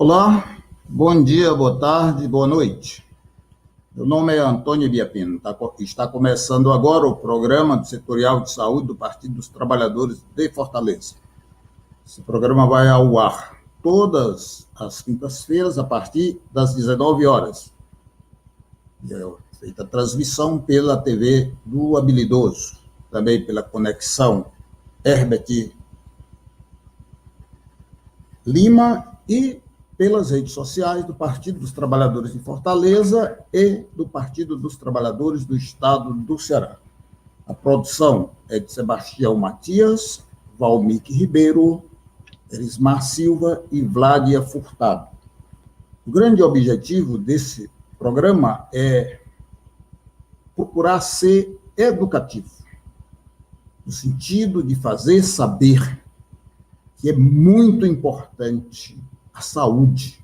Olá, bom dia, boa tarde, boa noite. Meu nome é Antônio Biapino. Está começando agora o programa setorial de saúde do Partido dos Trabalhadores de Fortaleza. Esse programa vai ao ar todas as quintas-feiras, a partir das 19 horas. E é feita a transmissão pela TV do Habilidoso, também pela conexão Herbert Lima e pelas redes sociais do Partido dos Trabalhadores de Fortaleza e do Partido dos Trabalhadores do Estado do Ceará. A produção é de Sebastião Matias, Valmir Ribeiro, Erismar Silva e Vládia Furtado. O grande objetivo desse programa é procurar ser educativo, no sentido de fazer saber que é muito importante a saúde.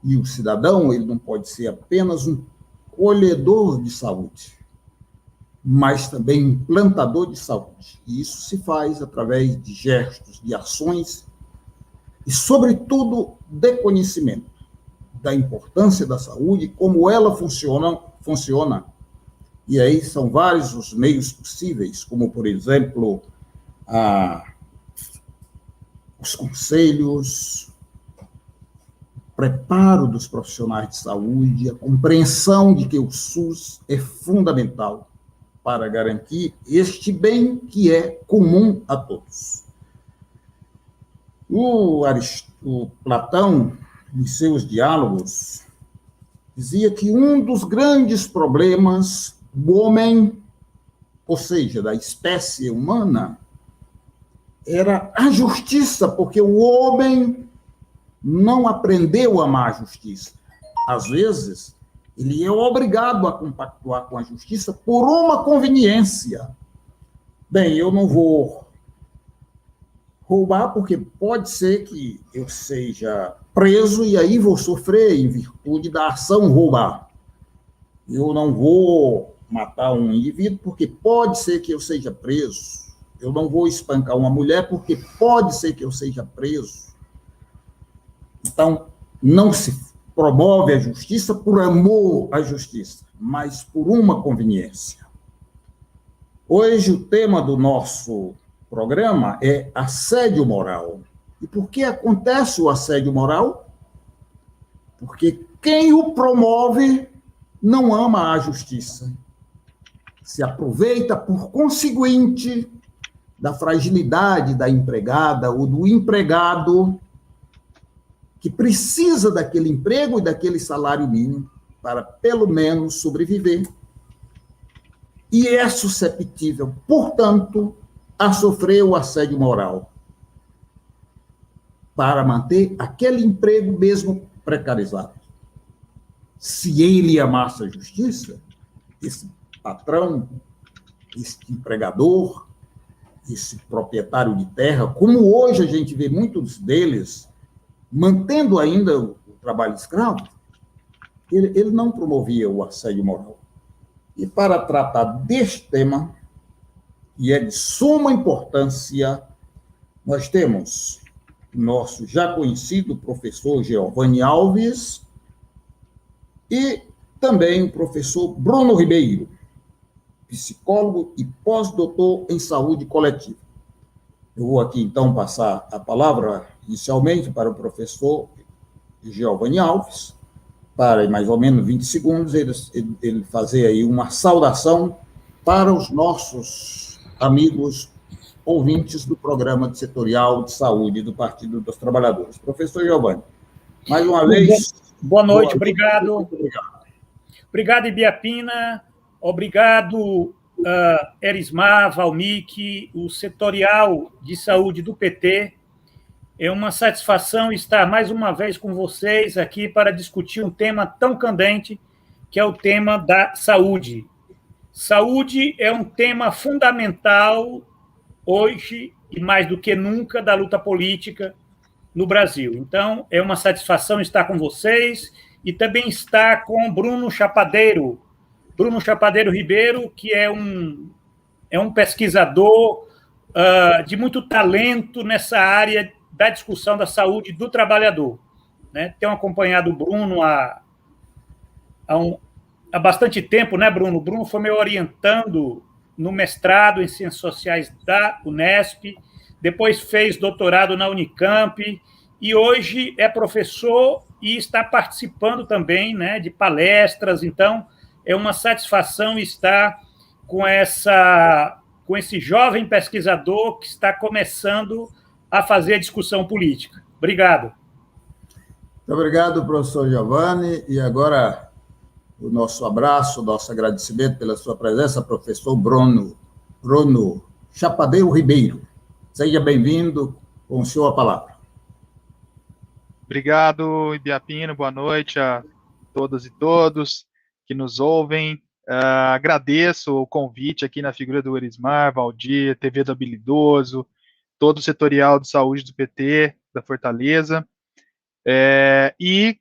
E o cidadão, ele não pode ser apenas um colhedor de saúde, mas também um plantador de saúde. E isso se faz através de gestos, de ações e, sobretudo, de conhecimento da importância da saúde, como ela funciona. E aí são vários os meios possíveis, como, por exemplo, os conselhos, preparo dos profissionais de saúde, a compreensão de que o SUS é fundamental para garantir este bem que é comum a todos. O Platão, em seus diálogos, dizia que um dos grandes problemas do homem, ou seja, da espécie humana, era a justiça, porque o homem não aprendeu a amar a justiça. Às vezes, ele é obrigado a compactuar com a justiça por uma conveniência. Bem, eu não vou roubar, porque pode ser que eu seja preso e aí vou sofrer em virtude da ação roubar. Eu não vou matar um indivíduo, porque pode ser que eu seja preso. Eu não vou espancar uma mulher, porque pode ser que eu seja preso. Então, não se promove a justiça por amor à justiça, mas por uma conveniência. Hoje, o tema do nosso programa é assédio moral. E por que acontece o assédio moral? Porque quem o promove não ama a justiça. Se aproveita, por conseguinte, da fragilidade da empregada ou do empregado, que precisa daquele emprego e daquele salário mínimo para, pelo menos, sobreviver, e é susceptível, portanto, a sofrer o assédio moral para manter aquele emprego mesmo precarizado. Se ele amasse a justiça, esse patrão, esse empregador, esse proprietário de terra, como hoje a gente vê muitos deles mantendo ainda o trabalho escravo, ele não promovia o assédio moral. E para tratar deste tema, e é de suma importância, nós temos nosso já conhecido professor Giovanni Alves e também o professor Bruno Ribeiro, psicólogo e pós-doutor em saúde coletiva. Eu vou aqui, então, passar a palavra inicialmente para o professor Giovanni Alves, para, em mais ou menos 20 segundos, ele fazer aí uma saudação para os nossos amigos ouvintes do programa setorial de saúde do Partido dos Trabalhadores. Professor Giovanni, mais uma vez... Boa noite, obrigado. Obrigado, Ibiapina. Obrigado, Erismar, Valmir, o setorial de saúde do PT. É uma satisfação estar mais uma vez com vocês aqui para discutir um tema tão candente, que é o tema da saúde. Saúde é um tema fundamental hoje, e mais do que nunca, da luta política no Brasil. Então, é uma satisfação estar com vocês e também estar com Bruno Chapadeiro Ribeiro, que é um pesquisador de muito talento nessa área da discussão da saúde do trabalhador. né? Tenho acompanhado o Bruno há bastante tempo, né, Bruno? O Bruno foi meu orientando no mestrado em Ciências Sociais da Unesp, depois fez doutorado na Unicamp, e hoje é professor e está participando também, né, de palestras. Então, é uma satisfação estar com esse jovem pesquisador que está começando a fazer a discussão política. Obrigado. Muito obrigado, professor Giovanni. E agora, o nosso abraço, nosso agradecimento pela sua presença, professor Bruno Chapadeiro Ribeiro. Seja bem-vindo, com o senhor a palavra. Obrigado, Ibiapino, boa noite a todas e todos que nos ouvem. Agradeço o convite aqui na figura do Erismar, Valdir, TV do Habilidoso, todo o setorial de saúde do PT, da Fortaleza, e,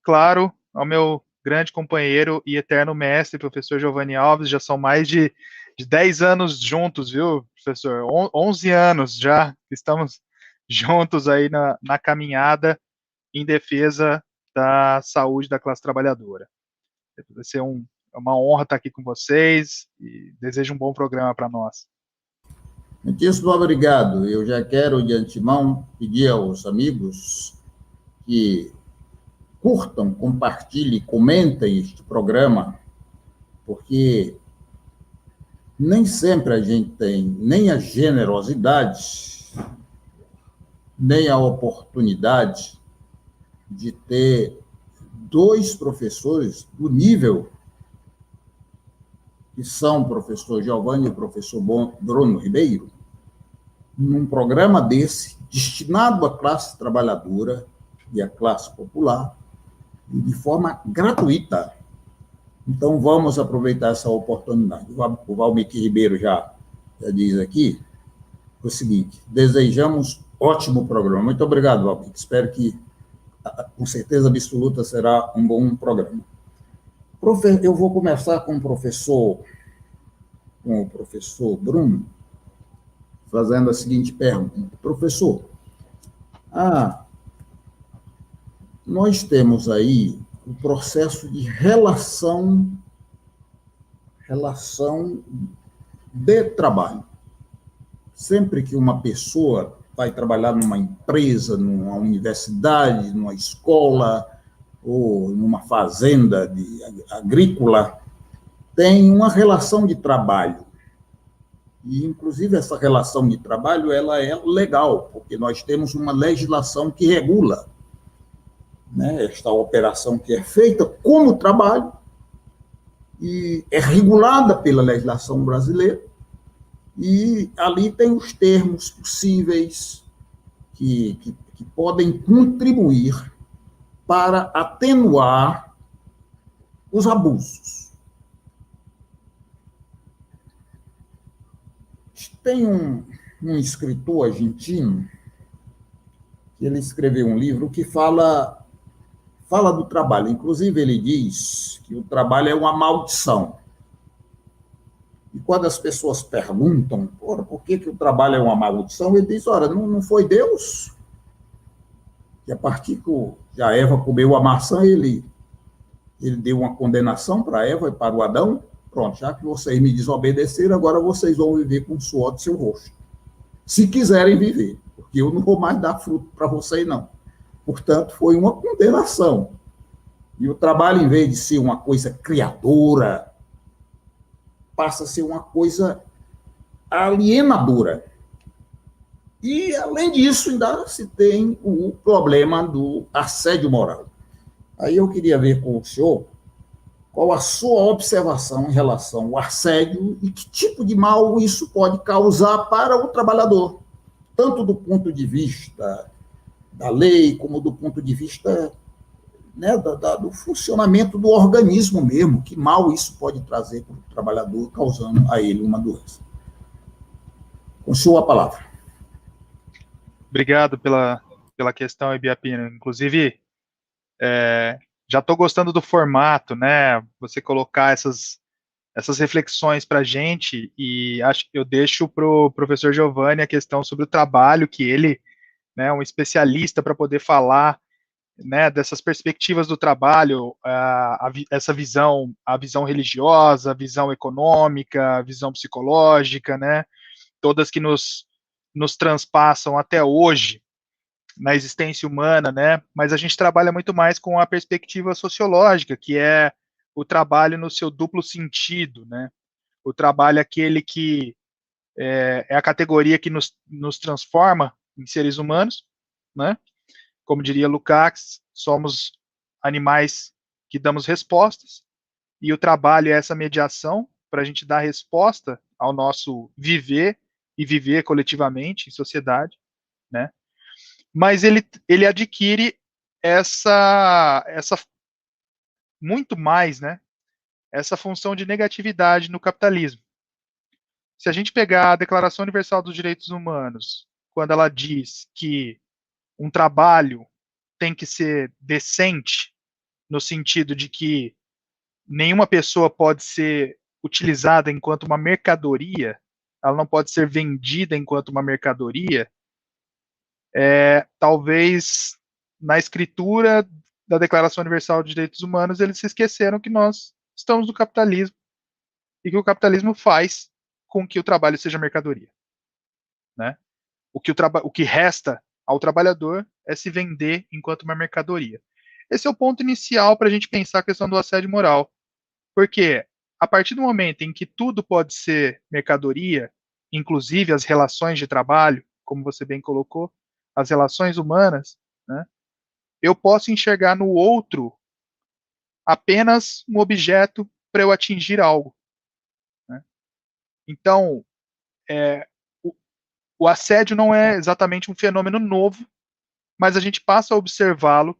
claro, ao meu grande companheiro e eterno mestre, professor Giovanni Alves. Já são mais de 10 anos juntos, viu, professor? 11 anos já que estamos juntos aí na caminhada em defesa da saúde da classe trabalhadora. Vai ser uma honra estar aqui com vocês e desejo um bom programa para nós. Muitíssimo obrigado. Eu já quero, de antemão, pedir aos amigos que curtam, compartilhem, comentem este programa, porque nem sempre a gente tem nem a generosidade, nem a oportunidade de ter dois professores do nível que são o professor Giovanni e o professor Bruno Ribeiro, num programa desse, destinado à classe trabalhadora e à classe popular, de forma gratuita. Então, vamos aproveitar essa oportunidade. O Valmir Ribeiro já diz aqui o seguinte: desejamos ótimo programa. Muito obrigado, Valmir. Espero que, com certeza absoluta, será um bom programa. Eu vou começar com o professor Bruno, fazendo a seguinte pergunta. Professor, nós temos aí o processo de relação de trabalho. Sempre que uma pessoa vai trabalhar numa empresa, numa universidade, numa escola ou numa fazenda agrícola, tem uma relação de trabalho. E, inclusive, essa relação de trabalho ela é legal, porque nós temos uma legislação que regula, né, esta operação que é feita como trabalho e é regulada pela legislação brasileira, e ali tem os termos possíveis que podem contribuir para atenuar os abusos. Tem um escritor argentino que ele escreveu um livro que fala do trabalho. Inclusive, ele diz que o trabalho é uma maldição. E quando as pessoas perguntam, por que o trabalho é uma maldição, ele diz, ora, não foi Deus? E a partir que a Eva comeu a maçã, ele deu uma condenação para a Eva e para o Adão. Pronto, já que vocês me desobedeceram, agora vocês vão viver com o suor do seu rosto. Se quiserem viver, porque eu não vou mais dar fruto para vocês, não. Portanto, foi uma condenação. E o trabalho, em vez de ser uma coisa criadora, passa a ser uma coisa alienadora. E, além disso, ainda se tem o problema do assédio moral. Aí eu queria ver com o senhor qual a sua observação em relação ao assédio e que tipo de mal isso pode causar para o trabalhador, tanto do ponto de vista da lei, como do ponto de vista, né, do funcionamento do organismo mesmo, que mal isso pode trazer para o trabalhador, causando a ele uma doença. Com o senhor a palavra. Obrigado pela questão, Ibiapino. Inclusive, já estou gostando do formato, né? Você colocar essas reflexões para a gente, e eu deixo para o professor Giovanni a questão sobre o trabalho, que ele, né, um especialista para poder falar né, dessas perspectivas do trabalho, essa visão, a visão religiosa, a visão econômica, a visão psicológica, né, todas que nos transpassam até hoje na existência humana, né, mas a gente trabalha muito mais com a perspectiva sociológica, que é o trabalho no seu duplo sentido, né, o trabalho aquele que é a categoria que nos transforma em seres humanos, né, como diria Lukács, somos animais que damos respostas, e o trabalho é essa mediação para a gente dar resposta ao nosso viver e viver coletivamente em sociedade, né? Mas ele adquire essa muito mais, né? Essa função de negatividade no capitalismo. Se a gente pegar a Declaração Universal dos Direitos Humanos, quando ela diz que um trabalho tem que ser decente, no sentido de que nenhuma pessoa pode ser utilizada enquanto uma mercadoria, ela não pode ser vendida enquanto uma mercadoria, talvez na escritura da Declaração Universal de Direitos Humanos eles se esqueceram que nós estamos no capitalismo e que o capitalismo faz com que o trabalho seja mercadoria, né? O que resta ao trabalhador é se vender enquanto uma mercadoria. Esse é o ponto inicial para a gente pensar a questão do assédio moral. Porque a partir do momento em que tudo pode ser mercadoria, inclusive as relações de trabalho, como você bem colocou, as relações humanas, né, eu posso enxergar no outro apenas um objeto para eu atingir algo, né? Então, o, o assédio não é exatamente um fenômeno novo, mas a gente passa a observá-lo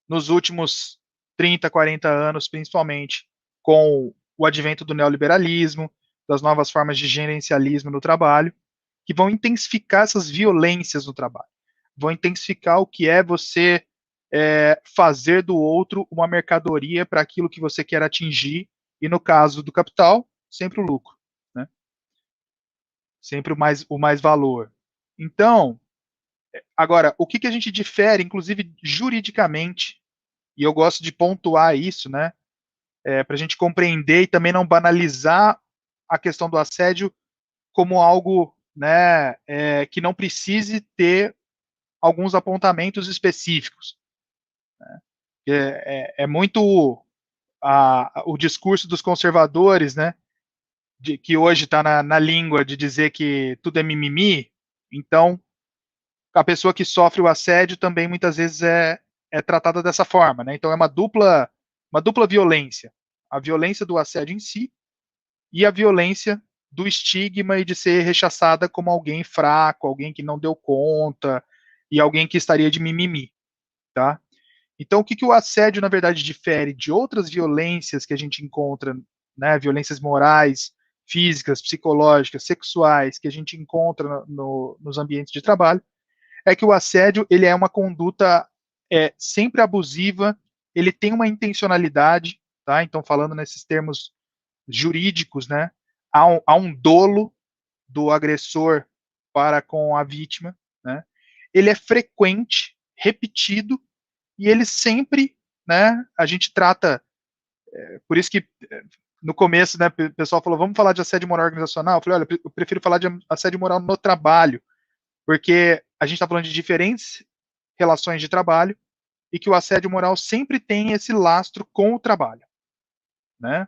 nos últimos 30, 40 anos, principalmente com o advento do neoliberalismo, das novas formas de gerencialismo no trabalho, que vão intensificar essas violências no trabalho, vão intensificar o que é você fazer do outro uma mercadoria para aquilo que você quer atingir, e no caso do capital, sempre o lucro, né? Sempre o mais valor. Então, agora, o que a gente difere, inclusive juridicamente, e eu gosto de pontuar isso, né, para a gente compreender e também não banalizar a questão do assédio como algo, né, que não precise ter alguns apontamentos específicos, né? É muito o discurso dos conservadores, né, que hoje está na língua de dizer que tudo é mimimi. Então, a pessoa que sofre o assédio também muitas vezes é tratada dessa forma, né? Então é uma dupla violência. A violência do assédio em si e a violência do estigma e de ser rechaçada como alguém fraco, alguém que não deu conta e alguém que estaria de mimimi, tá? Então o que o assédio na verdade difere de outras violências que a gente encontra, né? Violências morais, físicas, psicológicas, sexuais que a gente encontra nos ambientes de trabalho, é que o assédio ele é uma conduta sempre abusiva, ele tem uma intencionalidade, tá? Então, falando nesses termos jurídicos, né? Há um dolo do agressor para com a vítima, né? Ele é frequente, repetido, e ele sempre, né? A gente trata, por isso que no começo, né, o pessoal falou, vamos falar de assédio moral organizacional. Eu falei, olha, eu prefiro falar de assédio moral no trabalho, porque a gente está falando de diferentes relações de trabalho e que o assédio moral sempre tem esse lastro com o trabalho, né?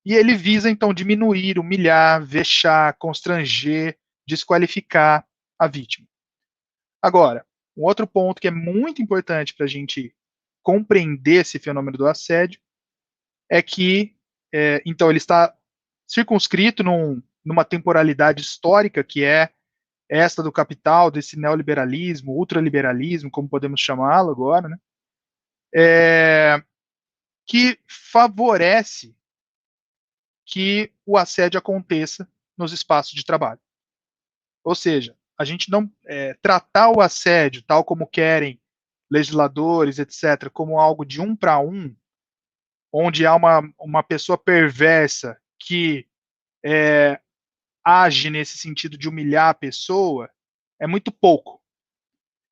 E ele visa, então, diminuir, humilhar, vexar, constranger, desqualificar a vítima. Agora, um outro ponto que é muito importante para a gente compreender esse fenômeno do assédio é que, então, ele está circunscrito numa temporalidade histórica que é esta do capital, desse neoliberalismo, ultraliberalismo, como podemos chamá-lo agora, né? Que favorece que o assédio aconteça nos espaços de trabalho. Ou seja, a gente não tratar o assédio, tal como querem legisladores, etc., como algo de um para um, onde há uma pessoa perversa que age nesse sentido de humilhar a pessoa, é muito pouco.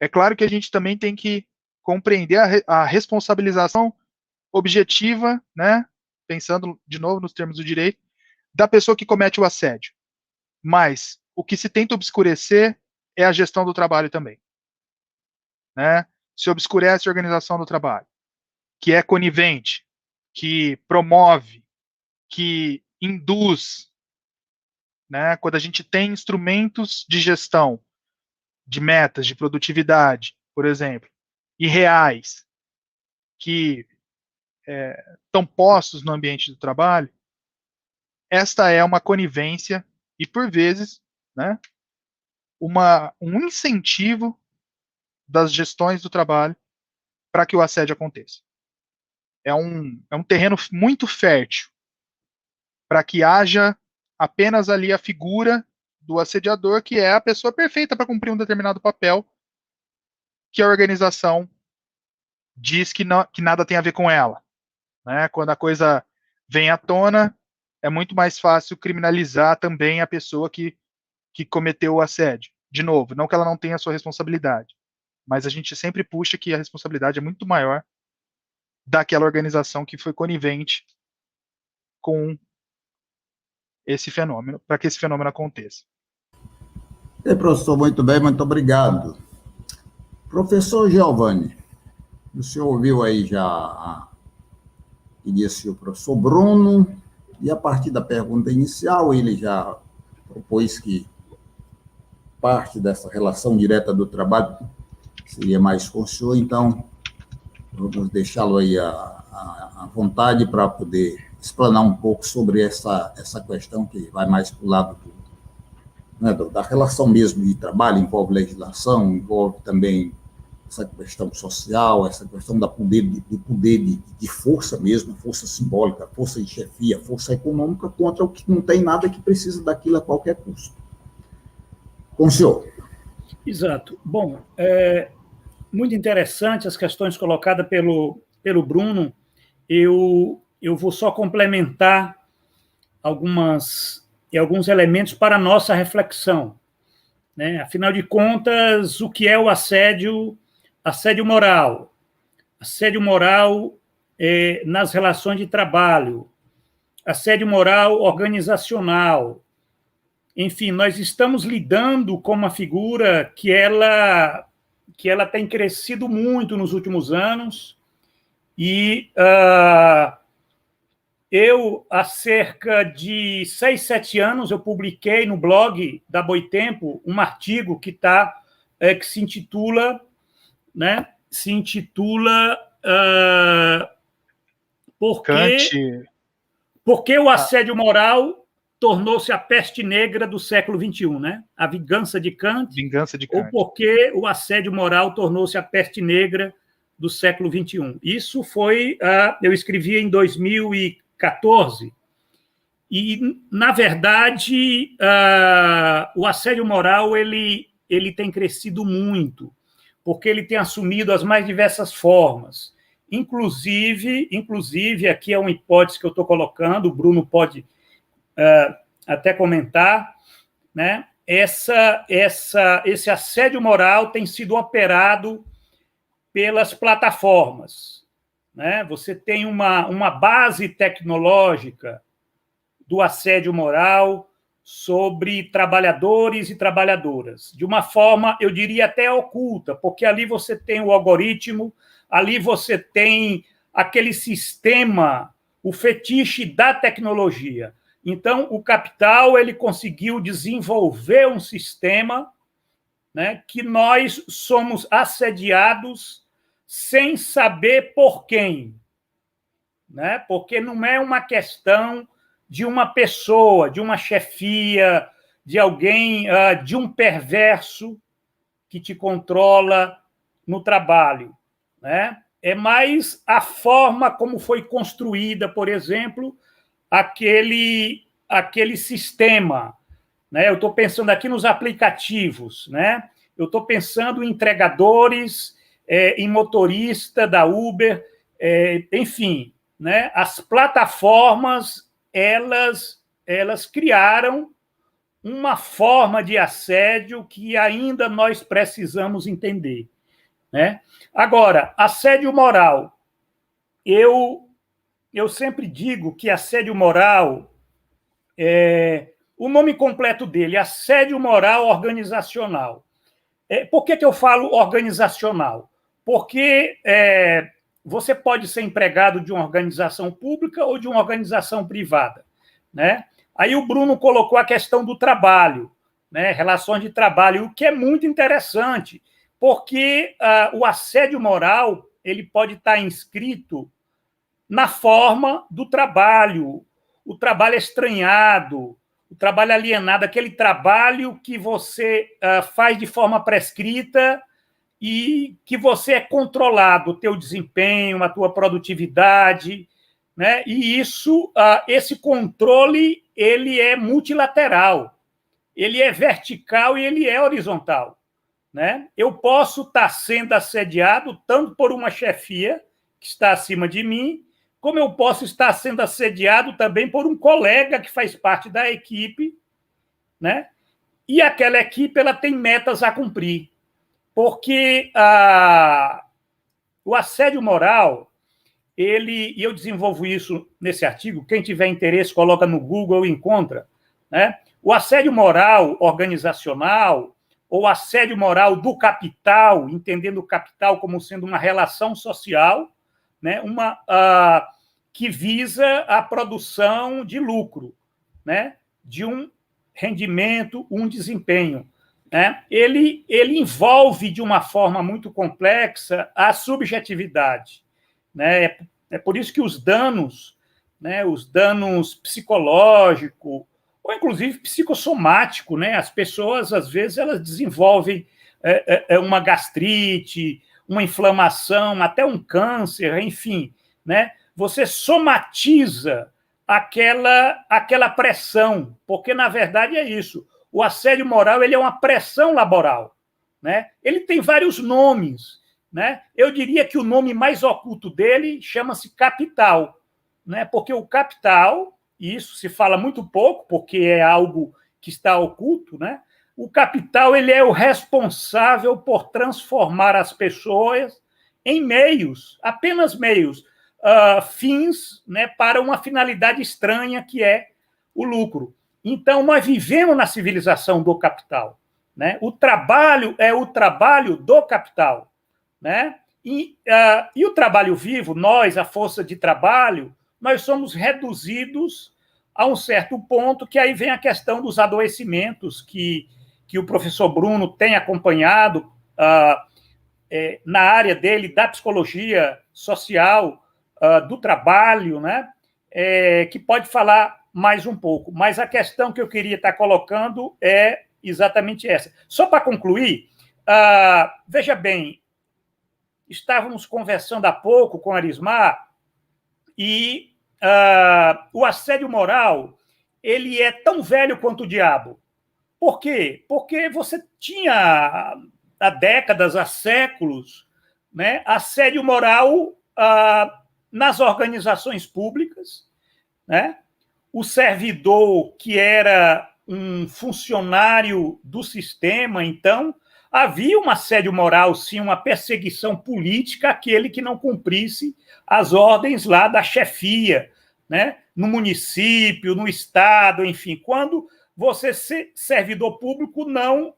É claro que a gente também tem que compreender a responsabilização objetiva, né, pensando de novo nos termos do direito, da pessoa que comete o assédio. Mas o que se tenta obscurecer é a gestão do trabalho também, né? Se obscurece a organização do trabalho, que é conivente, que promove, que induz, né? Quando a gente tem instrumentos de gestão de metas, de produtividade, por exemplo, irreais, que estão postos no ambiente do trabalho, esta é uma conivência e, por vezes, né, um incentivo das gestões do trabalho para que o assédio aconteça. É um terreno muito fértil para que haja apenas ali a figura do assediador, que é a pessoa perfeita para cumprir um determinado papel que a organização diz que nada tem a ver com ela. Né? Quando a coisa vem à tona, é muito mais fácil criminalizar também a pessoa que cometeu o assédio. De novo, não que ela não tenha a sua responsabilidade, mas a gente sempre puxa que a responsabilidade é muito maior daquela organização que foi conivente com esse fenômeno, para que esse fenômeno aconteça. Professor, muito bem, muito obrigado. Professor Giovanni, o senhor ouviu aí já iniciou o professor Bruno, e a partir da pergunta inicial, ele já propôs que parte dessa relação direta do trabalho seria mais com o senhor, então vamos deixá-lo aí à vontade para poder explanar um pouco sobre essa questão que vai mais para o lado da relação mesmo de trabalho, envolve legislação, envolve também essa questão social, essa questão do poder de força mesmo, força simbólica, força de chefia, força econômica, contra o que não tem nada, que precisa daquilo a qualquer custo. Com o senhor. Exato. Bom, muito interessante as questões colocadas pelo Bruno. Eu vou só complementar alguns elementos para a nossa reflexão. Né? Afinal de contas, o que é o assédio moral? Assédio moral nas relações de trabalho, assédio moral organizacional. Enfim, nós estamos lidando com uma figura que ela tem crescido muito nos últimos anos, e eu, há cerca de 6, 7 anos, eu publiquei no blog da Boitempo um artigo que se intitula, né, Por que o assédio moral tornou-se a peste negra do século XXI, né? A vingança de Kant. Ou por que o assédio moral tornou-se a peste negra do século XXI. Isso foi, eu escrevi em 2014, e, na verdade, o assédio moral ele tem crescido muito, porque ele tem assumido as mais diversas formas. Inclusive, aqui é uma hipótese que eu estou colocando, o Bruno pode até comentar, né? Esse assédio moral tem sido operado pelas plataformas. Né? Você tem uma base tecnológica do assédio moral sobre trabalhadores e trabalhadoras, de uma forma, eu diria, até oculta, porque ali você tem o algoritmo, ali você tem aquele sistema, o fetiche da tecnologia. Então, o capital ele conseguiu desenvolver um sistema, né, que nós somos assediados sem saber por quem. Né? Porque não é uma questão de uma pessoa, de uma chefia, de alguém, de um perverso que te controla no trabalho. Né? É mais a forma como foi construída, por exemplo, aquele sistema. Né? Eu estou pensando aqui nos aplicativos, né? Eu estou pensando em entregadores, em motorista da Uber, enfim, né? As plataformas elas criaram uma forma de assédio que ainda nós precisamos entender. né? Agora, assédio moral. Eu sempre digo que assédio moral, o nome completo dele, assédio moral organizacional. Por que eu falo organizacional? Porque você pode ser empregado de uma organização pública ou de uma organização privada, né? Aí o Bruno colocou a questão do trabalho, né? Relações de trabalho, o que é muito interessante, porque o assédio moral ele pode estar inscrito na forma do trabalho, o trabalho estranhado, o trabalho alienado, aquele trabalho que você faz de forma prescrita e que você é controlado, o teu desempenho, a tua produtividade, né? E esse controle ele é multilateral, ele é vertical e ele é horizontal, né? Eu posso estar sendo assediado tanto por uma chefia que está acima de mim, como eu posso estar sendo assediado também por um colega que faz parte da equipe, né? E aquela equipe ela tem metas a cumprir, porque o assédio moral, e eu desenvolvo isso nesse artigo, quem tiver interesse coloca no Google e encontra, né? O assédio moral organizacional, ou assédio moral do capital, entendendo o capital como sendo uma relação social, né? Que visa a produção de lucro, né? De um rendimento, um desempenho, né? Ele envolve de uma forma muito complexa a subjetividade, né? É por isso que os danos, né? Os danos psicológicos ou inclusive psicossomático, né? As pessoas às vezes elas desenvolvem uma gastrite, uma inflamação, até um câncer, enfim, né? Você somatiza aquela pressão, porque, na verdade, é isso. O assédio moral ele é uma pressão laboral, né? Ele tem vários nomes, né? Eu diria que o nome mais oculto dele chama-se capital, né? Porque o capital, e isso se fala muito pouco, porque é algo que está oculto, né? O capital ele é o responsável por transformar as pessoas em meios, apenas meios, fins, né, para uma finalidade estranha que é o lucro. Então, nós vivemos na civilização do capital, né? O trabalho é o trabalho do capital, né? E o trabalho vivo, nós, a força de trabalho, nós somos reduzidos a um certo ponto, que aí vem a questão dos adoecimentos que o professor Bruno tem acompanhado na área dele, da psicologia social, do trabalho, né? Que pode falar mais um pouco. Mas a questão que eu queria estar colocando é exatamente essa. Só para concluir, veja bem, estávamos conversando há pouco com Arismar e o assédio moral ele é tão velho quanto o diabo. Por quê? Porque você tinha há décadas, há séculos, né, assédio moral nas organizações públicas, né? O servidor que era um funcionário do sistema, então, havia um assédio moral, sim, uma perseguição política àquele que não cumprisse as ordens lá da chefia, né? No município, no estado, enfim. Quando você ser servidor público não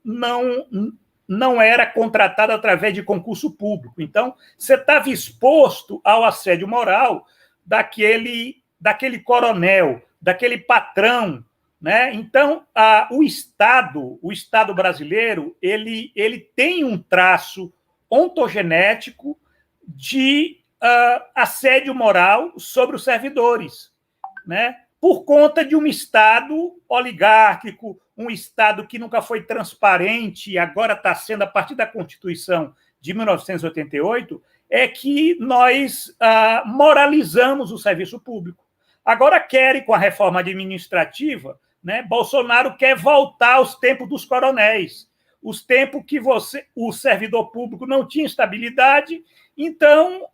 era contratado através de concurso público. Então, você estava exposto ao assédio moral daquele coronel, daquele patrão, né? Então, o Estado brasileiro, ele tem um traço ontogenético de assédio moral sobre os servidores, né? Por conta de um Estado oligárquico, um Estado que nunca foi transparente e agora está sendo, a partir da Constituição de 1988, é que nós moralizamos o serviço público. Agora querem, com a reforma administrativa, né, Bolsonaro quer voltar aos tempos dos coronéis, os tempos que o servidor público não tinha estabilidade, então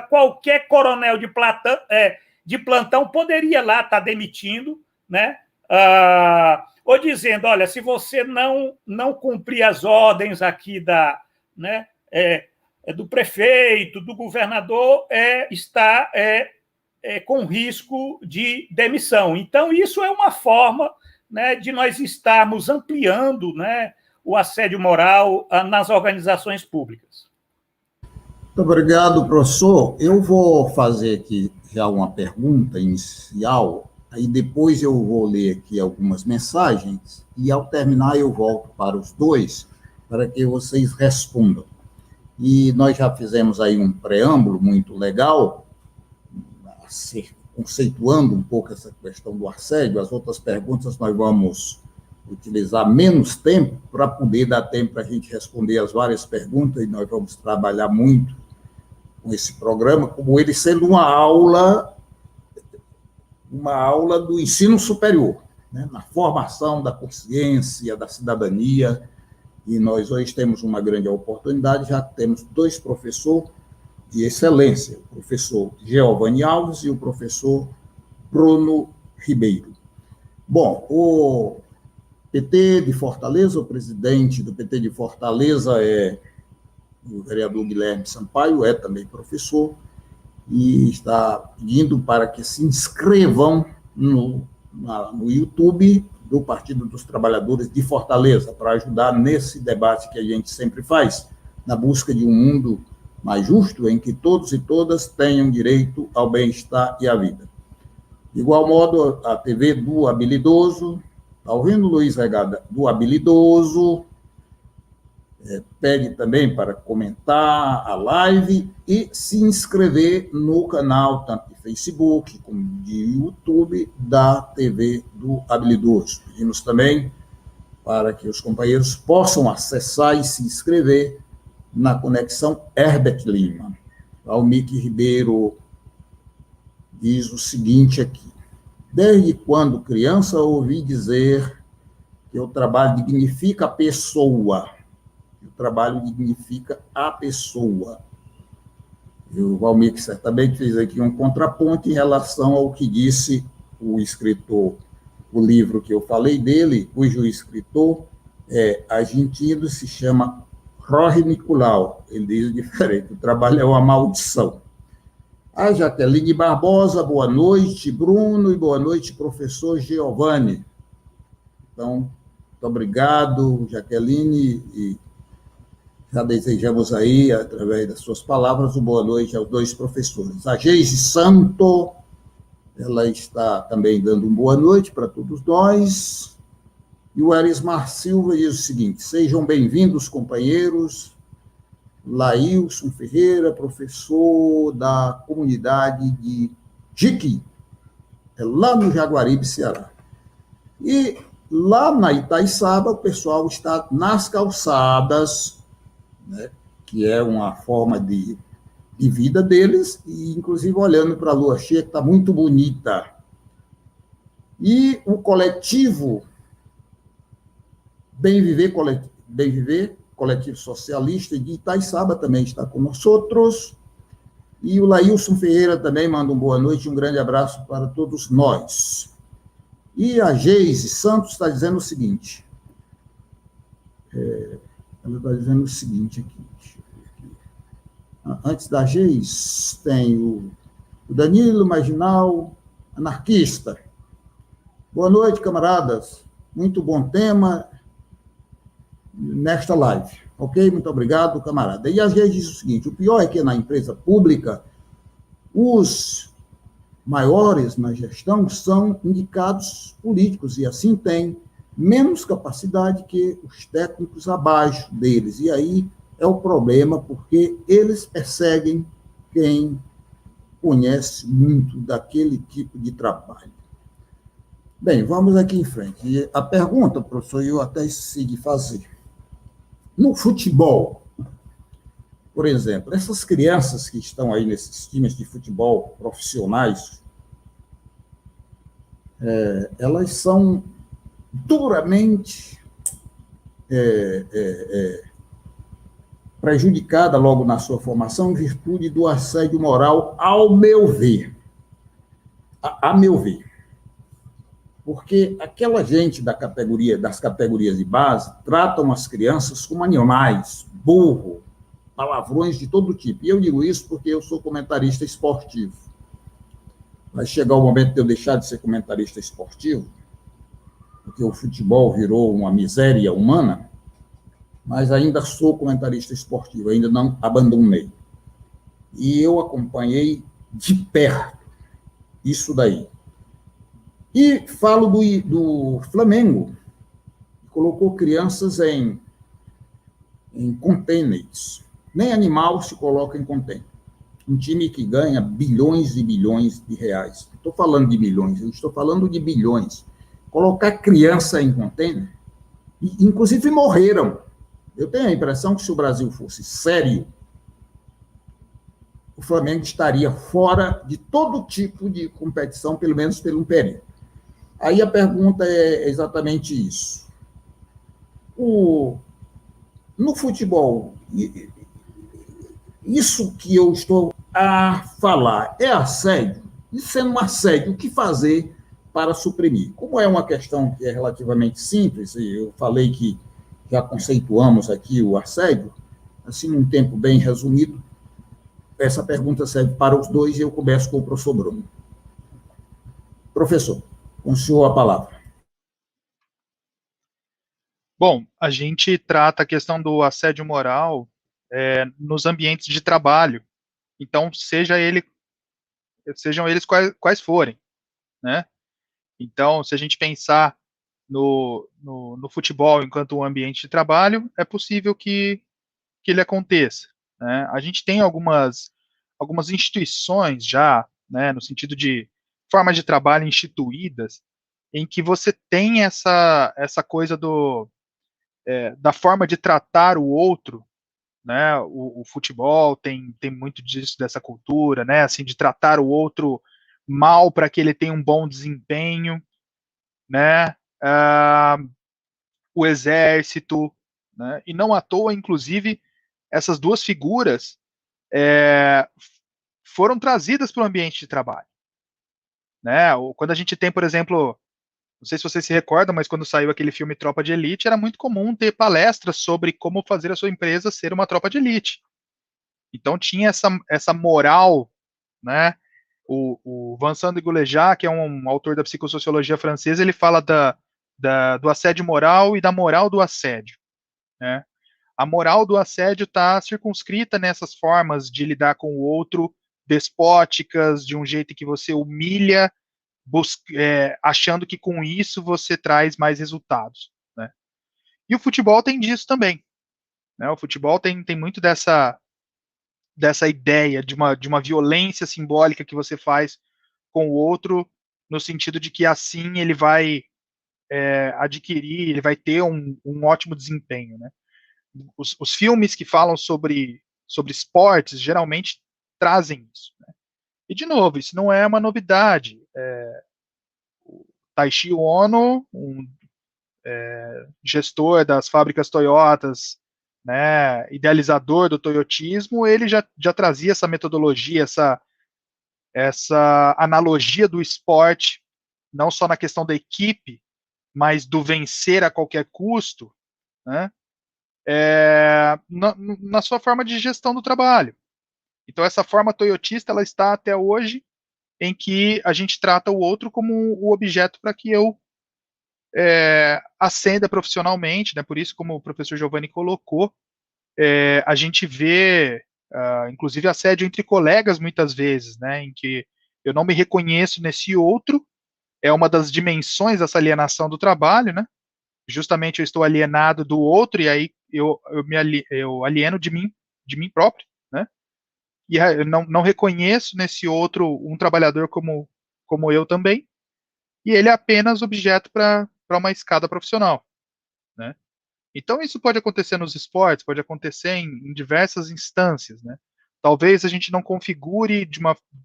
qualquer coronel de plantão poderia lá estar demitindo, né? Ou dizendo, olha, se você não cumprir as ordens aqui do prefeito, do governador, está com risco de demissão. Então, isso é uma forma, né, de nós estarmos ampliando, né, o assédio moral nas organizações públicas. Muito obrigado, professor. Eu vou fazer aqui já uma pergunta inicial, aí depois eu vou ler aqui algumas mensagens, e ao terminar eu volto para os dois, para que vocês respondam. E nós já fizemos aí um preâmbulo muito legal, conceituando um pouco essa questão do assédio. As outras perguntas nós vamos utilizar menos tempo para poder dar tempo para a gente responder as várias perguntas, e nós vamos trabalhar muito com esse programa, como ele sendo uma aula do ensino superior, né, na formação da consciência, da cidadania, e nós hoje temos uma grande oportunidade, já temos dois professores de excelência, o professor Geovani Alves e o professor Bruno Ribeiro. Bom, o PT de Fortaleza, o presidente do PT de Fortaleza é o vereador Guilherme Sampaio, é também professor, e está pedindo para que se inscrevam no YouTube do Partido dos Trabalhadores de Fortaleza, para ajudar nesse debate que a gente sempre faz, na busca de um mundo mais justo, em que todos e todas tenham direito ao bem-estar e à vida. De igual modo, a TV do Habilidoso, está ouvindo, Luiz Regada? Do Habilidoso, pede também para comentar a live e se inscrever no canal, tanto de Facebook como de YouTube, da TV do Habilidoso. Pedimos também para que os companheiros possam acessar e se inscrever na conexão Herbert Lima. Almique Ribeiro diz o seguinte aqui: desde quando criança ouvi dizer que o trabalho dignifica a pessoa. O trabalho dignifica a pessoa. O Valmir certamente fez aqui um contraponto em relação ao que disse o escritor, o livro que eu falei dele, cujo escritor é argentino, se chama Jorge Nicolau. Ele diz diferente: o trabalho é uma maldição. A Jaqueline Barbosa, boa noite, Bruno, e boa noite, professor Geovani. Então, muito obrigado, Jaqueline, e já desejamos aí, através das suas palavras, uma boa noite aos dois professores. A Geise Santo, ela está também dando uma boa noite para todos nós. E o Erismar Silva diz o seguinte: sejam bem-vindos, companheiros. Laílson Ferreira, professor da comunidade de Jiqui, lá no Jaguaribe, Ceará. E lá na Itaiçaba, o pessoal está nas calçadas, né, que é uma forma de vida deles, e inclusive olhando para a lua cheia, que está muito bonita. E o coletivo Bem Viver, coletivo socialista de Itaiçaba, também está com nós outros. E o Laílson Ferreira também manda uma boa noite, um grande abraço para todos nós. E a Geise Santos está dizendo o seguinte, ela está dizendo o seguinte aqui, deixa eu ver aqui. Antes da Geise, tem o Danilo Marginal, anarquista. Boa noite, camaradas. Muito bom tema nesta live. Ok? Muito obrigado, camarada. E a Geise diz o seguinte: o pior é que na empresa pública, os maiores na gestão são indicados políticos, e assim têm menos capacidade que os técnicos abaixo deles. E aí é o problema, porque eles perseguem quem conhece muito daquele tipo de trabalho. Bem, vamos aqui em frente. E a pergunta, professor, eu até esqueci de fazer. No futebol, por exemplo, essas crianças que estão aí nesses times de futebol profissionais, elas são duramente prejudicadas logo na sua formação em virtude do assédio moral, ao meu ver. A meu ver. Porque aquela gente das categorias de base tratam as crianças como animais, burro, palavrões de todo tipo. E eu digo isso porque eu sou comentarista esportivo. Vai chegar o momento de eu deixar de ser comentarista esportivo, porque o futebol virou uma miséria humana, mas ainda sou comentarista esportivo, ainda não abandonei. E eu acompanhei de perto isso daí. E falo do Flamengo, que colocou crianças em containers. Nem animal se coloca em container. Um time que ganha bilhões e bilhões de reais. Não estou falando de milhões, eu estou falando de bilhões. Colocar criança em container, inclusive morreram. Eu tenho a impressão que se o Brasil fosse sério, o Flamengo estaria fora de todo tipo de competição, pelo menos por um período. Aí a pergunta é exatamente isso. No futebol, isso que eu estou a falar é assédio? E sendo um assédio, o que fazer para suprimir? Como é uma questão que é relativamente simples, e eu falei que já conceituamos aqui o assédio, assim, num tempo bem resumido, essa pergunta serve para os dois e eu começo com o professor Bruno. Professor, com o senhor a palavra. Bom, a gente trata a questão do assédio moral nos ambientes de trabalho. Então, sejam eles quais forem, né? Então, se a gente pensar no futebol enquanto um ambiente de trabalho, é possível que ele aconteça, né? A gente tem algumas instituições já, né, no sentido de formas de trabalho instituídas, em que você tem essa coisa da forma de tratar o outro, né? O futebol tem muito disso, dessa cultura, né? Assim, de tratar o outro mal para que ele tenha um bom desempenho, né? O exército, né? E não à toa, inclusive, essas duas figuras foram trazidas para o ambiente de trabalho, né? Quando a gente tem, por exemplo, não sei se vocês se recordam, mas quando saiu aquele filme Tropa de Elite, era muito comum ter palestras sobre como fazer a sua empresa ser uma tropa de elite. Então tinha essa moral, né? O Vincent de Goulejar, que é um autor da psicossociologia francesa, ele fala do assédio moral e da moral do assédio, né? A moral do assédio está circunscrita nessas formas de lidar com o outro, despóticas, de um jeito que você humilha, achando que com isso você traz mais resultados, né? E o futebol tem disso também, né? O futebol tem muito dessa ideia de uma violência simbólica que você faz com o outro, no sentido de que assim ele vai adquirir, ele vai ter um ótimo desempenho, né? Os filmes que falam sobre esportes geralmente trazem isso, né? E, de novo, isso não é uma novidade. O Taishi Ono, gestor das fábricas Toyotas, né, idealizador do toyotismo, ele já trazia essa metodologia, essa analogia do esporte, não só na questão da equipe, mas do vencer a qualquer custo, né, na sua forma de gestão do trabalho. Então, essa forma toyotista, ela está até hoje, em que a gente trata o outro como o objeto para que eu ascenda profissionalmente, né? Por isso, como o professor Giovanni colocou, a gente vê, inclusive, assédio entre colegas muitas vezes, né? Em que eu não me reconheço nesse outro, é uma das dimensões dessa alienação do trabalho, né? Justamente eu estou alienado do outro e aí eu alieno de mim próprio, né? E eu não reconheço nesse outro um trabalhador como eu também, e ele é apenas objeto para uma escada profissional, né? Então isso pode acontecer nos esportes, pode acontecer em diversas instâncias, né? Talvez a gente não configure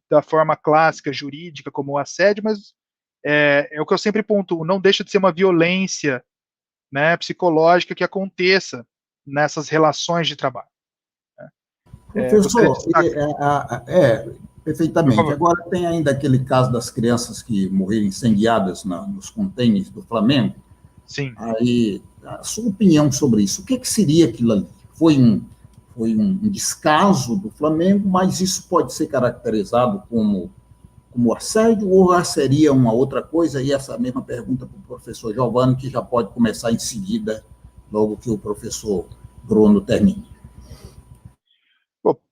da forma clássica, jurídica, como o assédio, mas é o que eu sempre pontuo, não deixa de ser uma violência, né, psicológica que aconteça nessas relações de trabalho. Professor, perfeitamente. Agora tem ainda aquele caso das crianças que morreram incendiadas nos contêineres do Flamengo. Sim. Aí, a sua opinião sobre isso, o que seria aquilo ali? Foi foi um descaso do Flamengo, mas isso pode ser caracterizado como assédio ou seria uma outra coisa? E essa mesma pergunta para o professor Giovanni, que já pode começar em seguida, logo que o professor Bruno termine.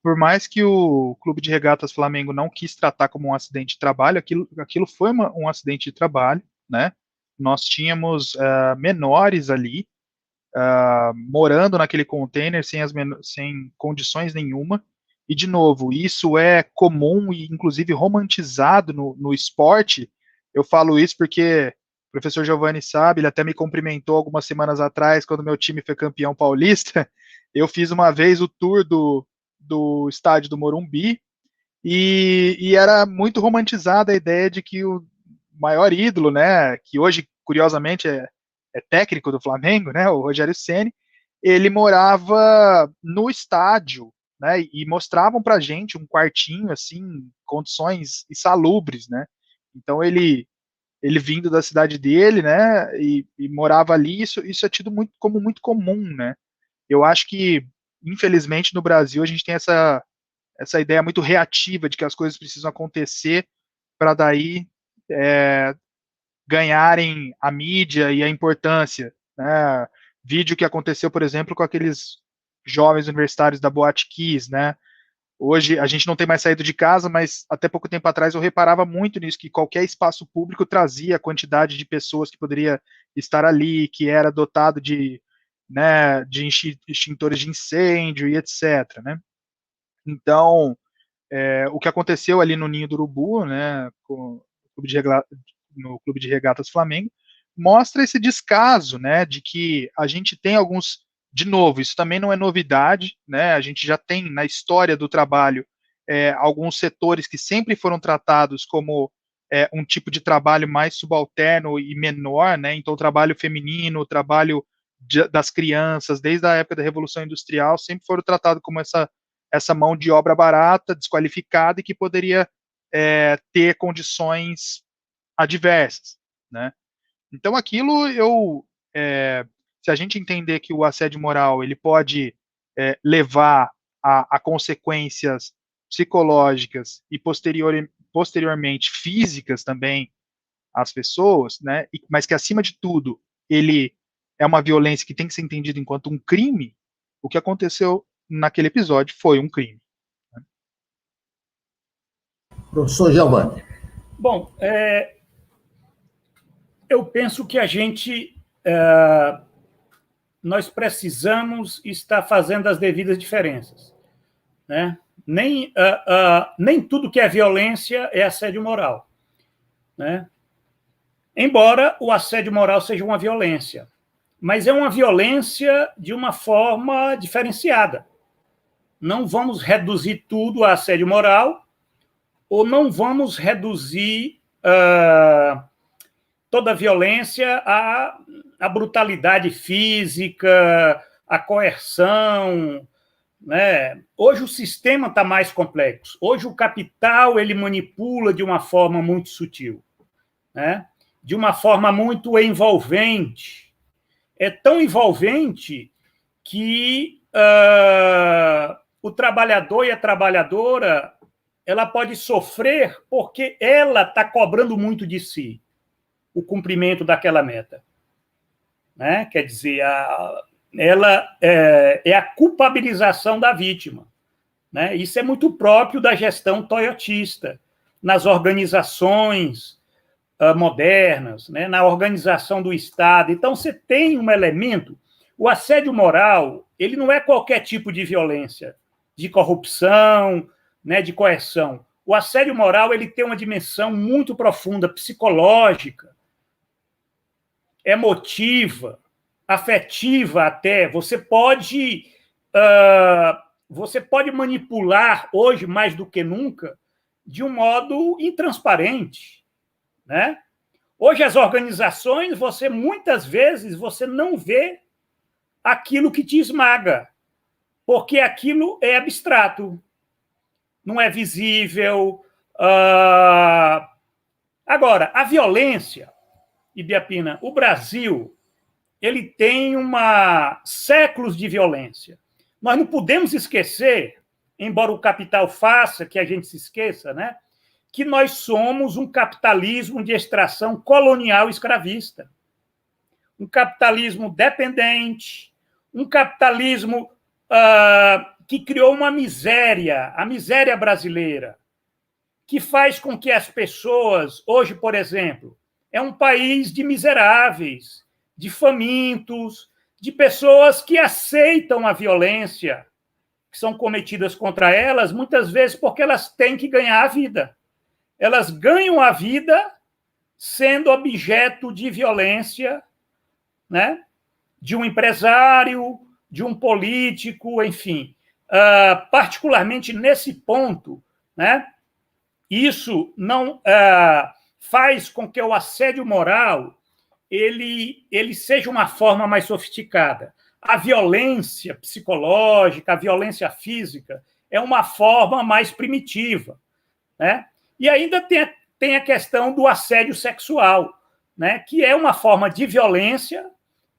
Por mais que o Clube de Regatas Flamengo não quis tratar como um acidente de trabalho, aquilo foi um acidente de trabalho, né? Nós tínhamos menores ali, morando naquele container sem condições nenhuma. E, de novo, isso é comum e, inclusive, romantizado no esporte. Eu falo isso porque o professor Giovanni sabe, ele até me cumprimentou algumas semanas atrás, quando meu time foi campeão paulista. Eu fiz uma vez o tour do estádio do Morumbi, e era muito romantizada a ideia de que o maior ídolo, né, que hoje, curiosamente, é técnico do Flamengo, né, o Rogério Ceni, ele morava no estádio, né, e mostravam pra gente um quartinho, assim, condições insalubres, né, então ele vindo da cidade dele, né, e morava ali, isso é tido como muito comum, né, eu acho que, infelizmente, no Brasil, a gente tem essa ideia muito reativa de que as coisas precisam acontecer para daí ganharem a mídia e a importância, né? Vídeo que aconteceu, por exemplo, com aqueles jovens universitários da Boate Kiss, né? Hoje a gente não tem mais saído de casa, mas até pouco tempo atrás eu reparava muito nisso, que qualquer espaço público trazia a quantidade de pessoas que poderia estar ali, que era dotado de, né, de extintores de incêndio e etc, né? Então, o que aconteceu ali no Ninho do Urubu, né, no Clube de Regatas Flamengo, mostra esse descaso, né, de que a gente tem alguns, de novo, isso também não é novidade, né, a gente já tem na história do trabalho alguns setores que sempre foram tratados como um tipo de trabalho mais subalterno e menor, né, então o trabalho feminino, o trabalho das crianças, desde a época da Revolução Industrial, sempre foram tratados como essa mão de obra barata, desqualificada e que poderia ter condições adversas, né? Então aquilo se a gente entender que o assédio moral ele pode levar a consequências psicológicas e posteriormente físicas também às pessoas, né? Mas que acima de tudo ele é uma violência que tem que ser entendida enquanto um crime. O que aconteceu naquele episódio foi um crime. Professor Giovanni. Bom, eu penso que nós precisamos estar fazendo as devidas diferenças, né? Nem tudo que é violência é assédio moral, né? Embora o assédio moral seja uma violência, mas é uma violência de uma forma diferenciada. Não vamos reduzir tudo a assédio moral, ou não vamos reduzir toda a violência à brutalidade física, à coerção, né? Hoje o sistema está mais complexo. Hoje o capital ele manipula de uma forma muito sutil, né? De uma forma muito envolvente. É tão envolvente que o trabalhador e a trabalhadora ela pode sofrer porque ela está cobrando muito de si o cumprimento daquela meta, né? Quer dizer, ela é a culpabilização da vítima, né? Isso é muito próprio da gestão toyotista nas organizações modernas, né? Na organização do Estado. Então, você tem um elemento, o assédio moral, ele não é qualquer tipo de violência, de corrupção, né, de coerção. O assédio moral ele tem uma dimensão muito profunda, psicológica, emotiva, afetiva até. Você pode manipular hoje, mais do que nunca, de um modo intransparente, né? Hoje as organizações, muitas vezes você não vê aquilo que te esmaga, porque aquilo é abstrato, não é visível. Agora, a violência, Ibiapina, o Brasil, ele tem séculos de violência. nós não podemos esquecer, embora o capital faça que a gente se esqueça, né, que nós somos um capitalismo de extração colonial escravista. Um capitalismo dependente, um capitalismo que criou uma miséria, a miséria brasileira, que faz com que as pessoas, hoje, por exemplo, é um país de miseráveis, de famintos, de pessoas que aceitam a violência que são cometidas contra elas, muitas vezes porque elas têm que ganhar a vida. Elas ganham a vida sendo objeto de violência, né? De um empresário, de um político, enfim. Particularmente nesse ponto, né? Isso não faz com que o assédio moral ele seja uma forma mais sofisticada. A violência psicológica, a violência física é uma forma mais primitiva, né? E ainda tem a questão do assédio sexual, né? Que é uma forma de violência,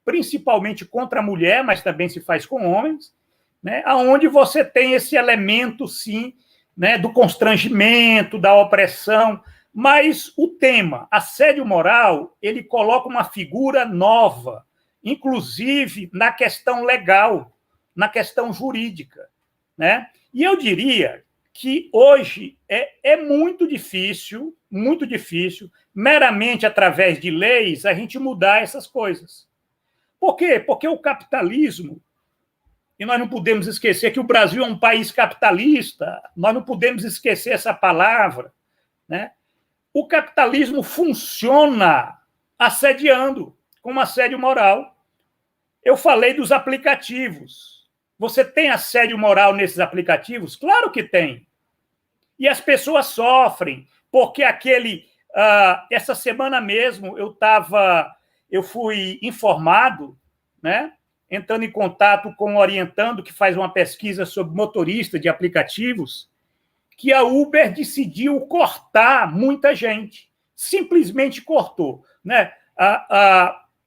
principalmente contra a mulher, mas também se faz com homens, né? Onde você tem esse elemento, sim, né, do constrangimento, da opressão, mas o tema assédio moral, ele coloca uma figura nova, inclusive na questão legal, na questão jurídica, né? E eu diria que hoje é muito difícil, meramente através de leis, a gente mudar essas coisas. Por quê? Porque o capitalismo, e nós não podemos esquecer que o Brasil é um país capitalista, nós não podemos esquecer essa palavra, né? O capitalismo funciona assediando, com assédio moral. Eu falei dos aplicativos. Você tem assédio moral nesses aplicativos? Claro que tem. E as pessoas sofrem, porque essa semana mesmo eu fui informado, né, entrando em contato com um orientando que faz uma pesquisa sobre motorista de aplicativos, que a Uber decidiu cortar muita gente. Simplesmente cortou, né?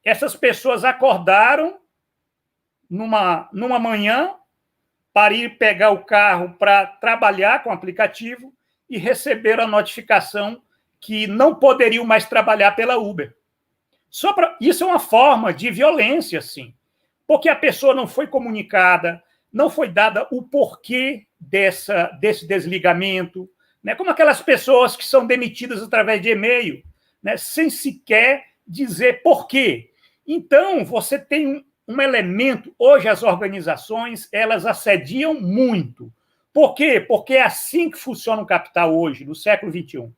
Essas pessoas acordaram numa manhã para ir pegar o carro para trabalhar com o aplicativo e receberam a notificação que não poderiam mais trabalhar pela Uber. Isso é uma forma de violência, sim, porque a pessoa não foi comunicada, não foi dada o porquê desse desligamento, né? Como aquelas pessoas que são demitidas através de e-mail, né? Sem sequer dizer porquê. Então, você tem um elemento, hoje as organizações, elas assediam muito. Por quê? Porque é assim que funciona o capital hoje, no século XXI,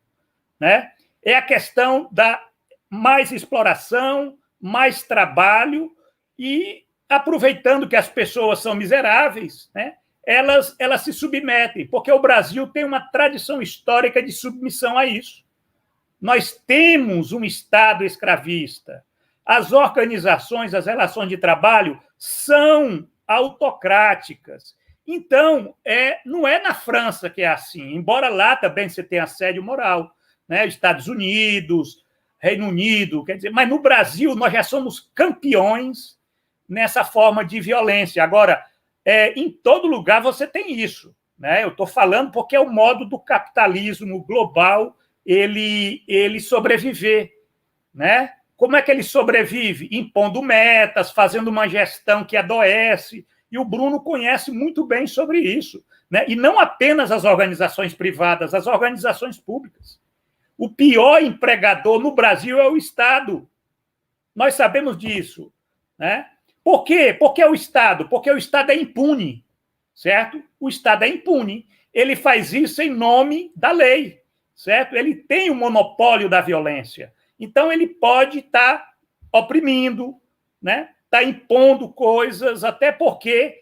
né? É a questão da mais exploração, mais trabalho e, aproveitando que as pessoas são miseráveis, né, elas se submetem, porque o Brasil tem uma tradição histórica de submissão a isso. Nós temos um Estado escravista. As organizações, as relações de trabalho são autocráticas. Então, não é na França que é assim, embora lá também você tenha assédio moral, né, Estados Unidos, Reino Unido, quer dizer, mas no Brasil nós já somos campeões nessa forma de violência. Agora, em todo lugar você tem isso, né? Eu estou falando porque é o modo do capitalismo global ele sobreviver, né? Como é que ele sobrevive? Impondo metas, fazendo uma gestão que adoece, e o Bruno conhece muito bem sobre isso, né? E não apenas as organizações privadas, as organizações públicas. O pior empregador no Brasil é o Estado. Nós sabemos disso, né? Por quê? Porque é o Estado. Porque o Estado é impune, certo? O Estado é impune. Ele faz isso em nome da lei, certo? Ele tem o monopólio da violência. Então, ele pode estar oprimindo, né? Está impondo coisas, até porque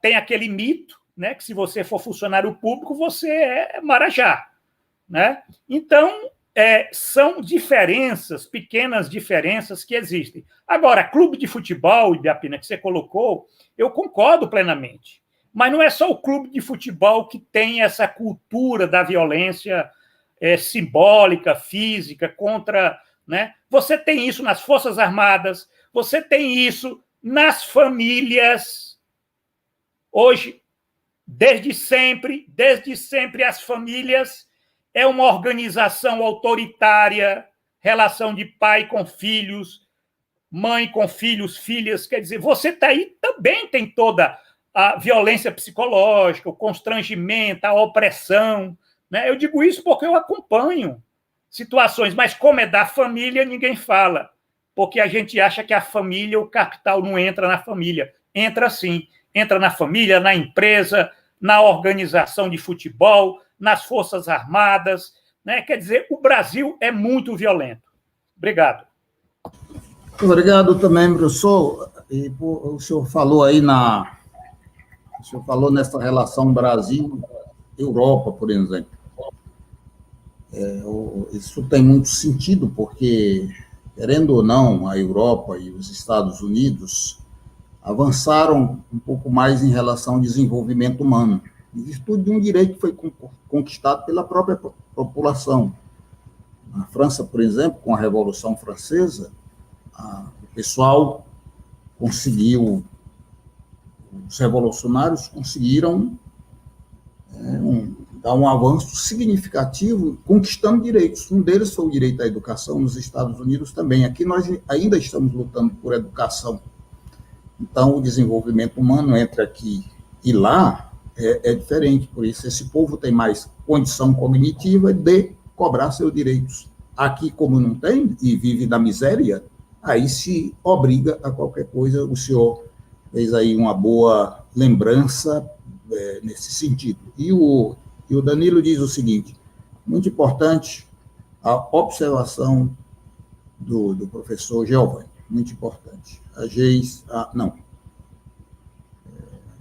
tem aquele mito, né? Que se você for funcionário público, você é marajá, né? Então, são diferenças, pequenas diferenças que existem. Agora, clube de futebol, Ibiapina, que você colocou, eu concordo plenamente. Mas não é só o clube de futebol que tem essa cultura da violência simbólica, física, contra... né? Você tem isso nas Forças Armadas, você tem isso nas famílias, Hoje, desde sempre, as famílias é uma organização autoritária, relação de pai com filhos, mãe com filhos, filhas. Quer dizer, você está aí, também tem toda a violência psicológica, o constrangimento, a opressão, né? Eu digo isso porque eu acompanho situações, mas como é da família, ninguém fala, porque a gente acha que a família, o capital não entra na família. Entra sim, entra na família, na empresa, na organização de futebol, nas Forças Armadas, né? Quer dizer, o Brasil é muito violento. Obrigado. Obrigado também, professor. E o senhor falou aí o senhor falou nessa relação Brasil-Europa, por exemplo. Isso tem muito sentido, porque, querendo ou não, a Europa e os Estados Unidos avançaram um pouco mais em relação ao desenvolvimento humano, em virtude de um direito que foi conquistado pela própria população. Na França, por exemplo, com a Revolução Francesa, o pessoal conseguiu, os revolucionários conseguiram dar um avanço significativo, conquistando direitos. Um deles foi o direito à educação, nos Estados Unidos também. Aqui nós ainda estamos lutando por educação. Então, o desenvolvimento humano entre aqui e lá é diferente. Por isso, esse povo tem mais condição cognitiva de cobrar seus direitos. Aqui, como não tem, e vive da miséria, aí se obriga a qualquer coisa. O senhor fez aí uma boa lembrança nesse sentido. E o Danilo diz o seguinte, muito importante, a observação do professor Giovanni, muito importante.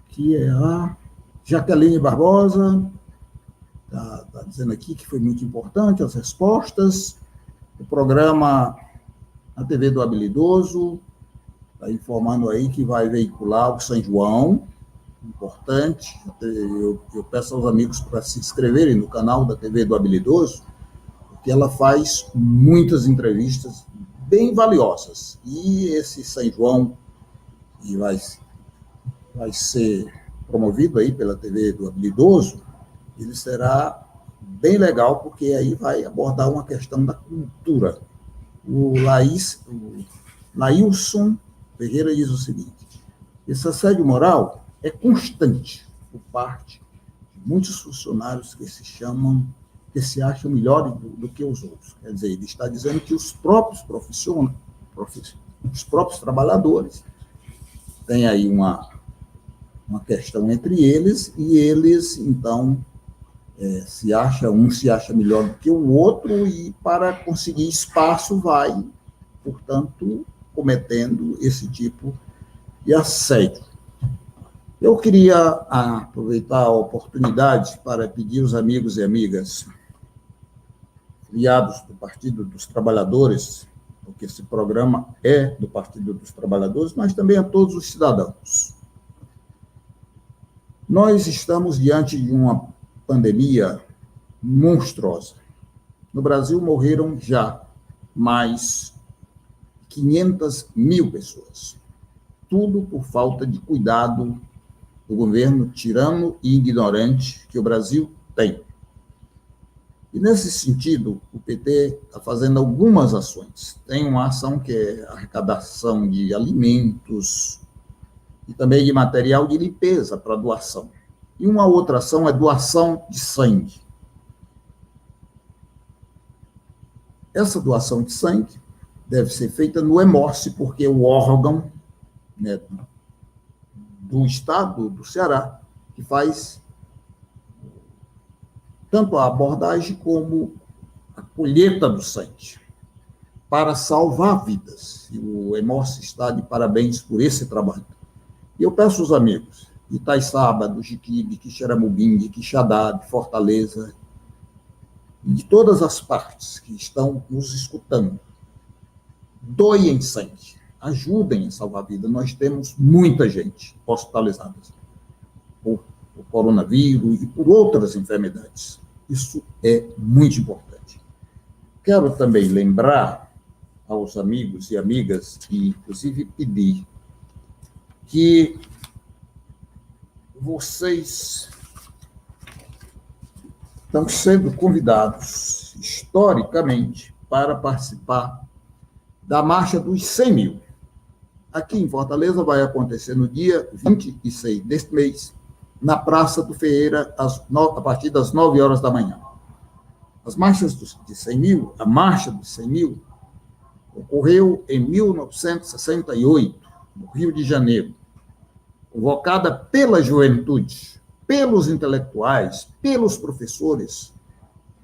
Aqui é a Jaqueline Barbosa, está dizendo aqui que foi muito importante as respostas. O programa na TV do Habilidoso está informando aí que vai veicular o São João, importante. Eu peço aos amigos para se inscreverem no canal da TV do Habilidoso, porque ela faz muitas entrevistas bem valiosas. E esse São João, que vai ser promovido aí pela TV do Habilidoso, ele será bem legal, porque aí vai abordar uma questão da cultura. O Laílson Ferreira diz o seguinte, esse assédio moral é constante por parte de muitos funcionários que se acham melhores do que os outros. Quer dizer, ele está dizendo que os próprios profissionais, os próprios trabalhadores, têm aí uma questão entre eles, e eles, então, um se acha melhor do que o outro, e para conseguir espaço vai, portanto, cometendo esse tipo de assédio. Eu queria aproveitar a oportunidade para pedir aos amigos e amigas filiados do Partido dos Trabalhadores, porque esse programa é do Partido dos Trabalhadores, mas também a todos os cidadãos. Nós estamos diante de uma pandemia monstruosa. No Brasil morreram já mais 500 mil pessoas. Tudo por falta de cuidado do governo tirano e ignorante que o Brasil tem. E, nesse sentido, o PT está fazendo algumas ações. Tem uma ação que é a arrecadação de alimentos e também de material de limpeza para doação. E uma outra ação é doação de sangue. Essa doação de sangue deve ser feita no Hemorce, porque o órgão, né, do Estado do Ceará, que faz tanto a abordagem como a colheita do sangue, para salvar vidas. E o Hemorce está de parabéns por esse trabalho. E eu peço aos amigos de Itaiçaba, do Jiqui, de Quixeramobim, de Quixadá, de Fortaleza, e de todas as partes que estão nos escutando, doem sangue, ajudem a salvar vidas. Nós temos muita gente hospitalizada por coronavírus e por outras enfermidades. Isso é muito importante. Quero também lembrar aos amigos e amigas, e inclusive pedir que vocês estão sendo convidados, historicamente, para participar da Marcha dos 100 mil. Aqui em Fortaleza vai acontecer no dia 26 deste mês, na Praça do Ferreira, a partir das 9 horas da manhã. As marchas de 100 mil, a Marcha dos 100 mil, ocorreu em 1968, no Rio de Janeiro, convocada pela juventude, pelos intelectuais, pelos professores,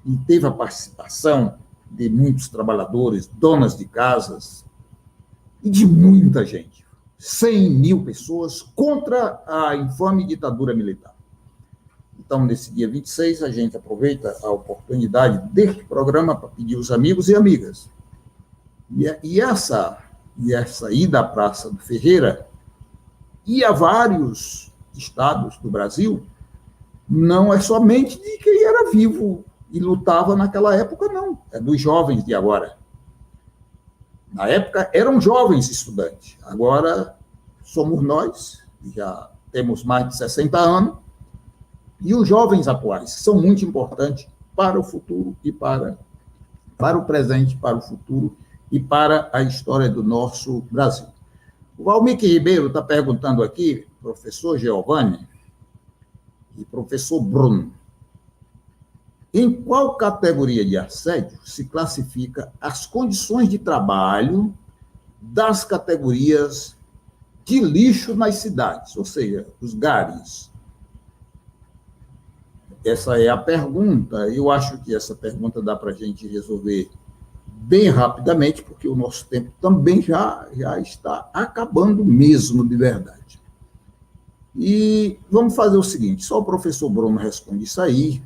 e teve a participação de muitos trabalhadores, donas de casas, e de muita gente. 100 mil pessoas contra a infame ditadura militar. Então, nesse dia 26, a gente aproveita a oportunidade deste programa para pedir os amigos e amigas. E essa ida à Praça do Ferreira e a vários estados do Brasil não é somente de quem era vivo e lutava naquela época, não. É dos jovens de agora. Na época, eram jovens estudantes. Agora, somos nós, que já temos mais de 60 anos, e os jovens atuais, que são muito importantes para o futuro e para o presente, para o futuro e para a história do nosso Brasil. O Valmir Ribeiro está perguntando aqui, professor Giovanni e professor Bruno, em qual categoria de assédio se classifica as condições de trabalho das categorias de lixo nas cidades, ou seja, os garis? Essa é a pergunta. Eu acho que essa pergunta dá para a gente resolver bem rapidamente, porque o nosso tempo também já está acabando mesmo, de verdade. E vamos fazer o seguinte, só o professor Bruno responde isso aí,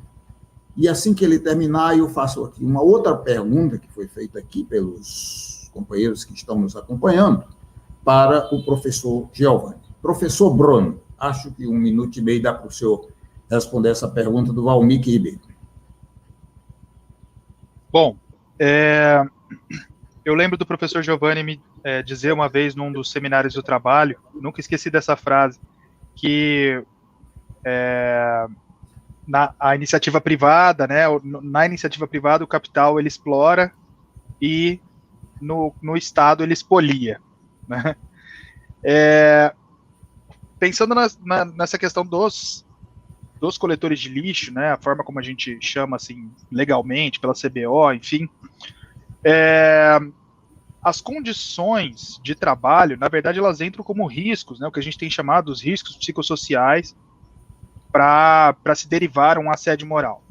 e assim que ele terminar, eu faço aqui uma outra pergunta que foi feita aqui pelos companheiros que estão nos acompanhando, para o professor Giovanni. Professor Bruno, acho que 1 minuto e meio dá para o senhor responder essa pergunta do Valmir Ribeiro. Bom, eu lembro do professor Giovanni me dizer uma vez num dos seminários do trabalho, nunca esqueci dessa frase, que a iniciativa privada, né, na iniciativa privada o capital ele explora e no Estado ele expolia, né? Pensando nessa questão dos coletores de lixo, né, a forma como a gente chama assim legalmente, pela CBO, enfim, as condições de trabalho, na verdade, elas entram como riscos, né, o que a gente tem chamado os riscos psicossociais para se derivar um assédio moral,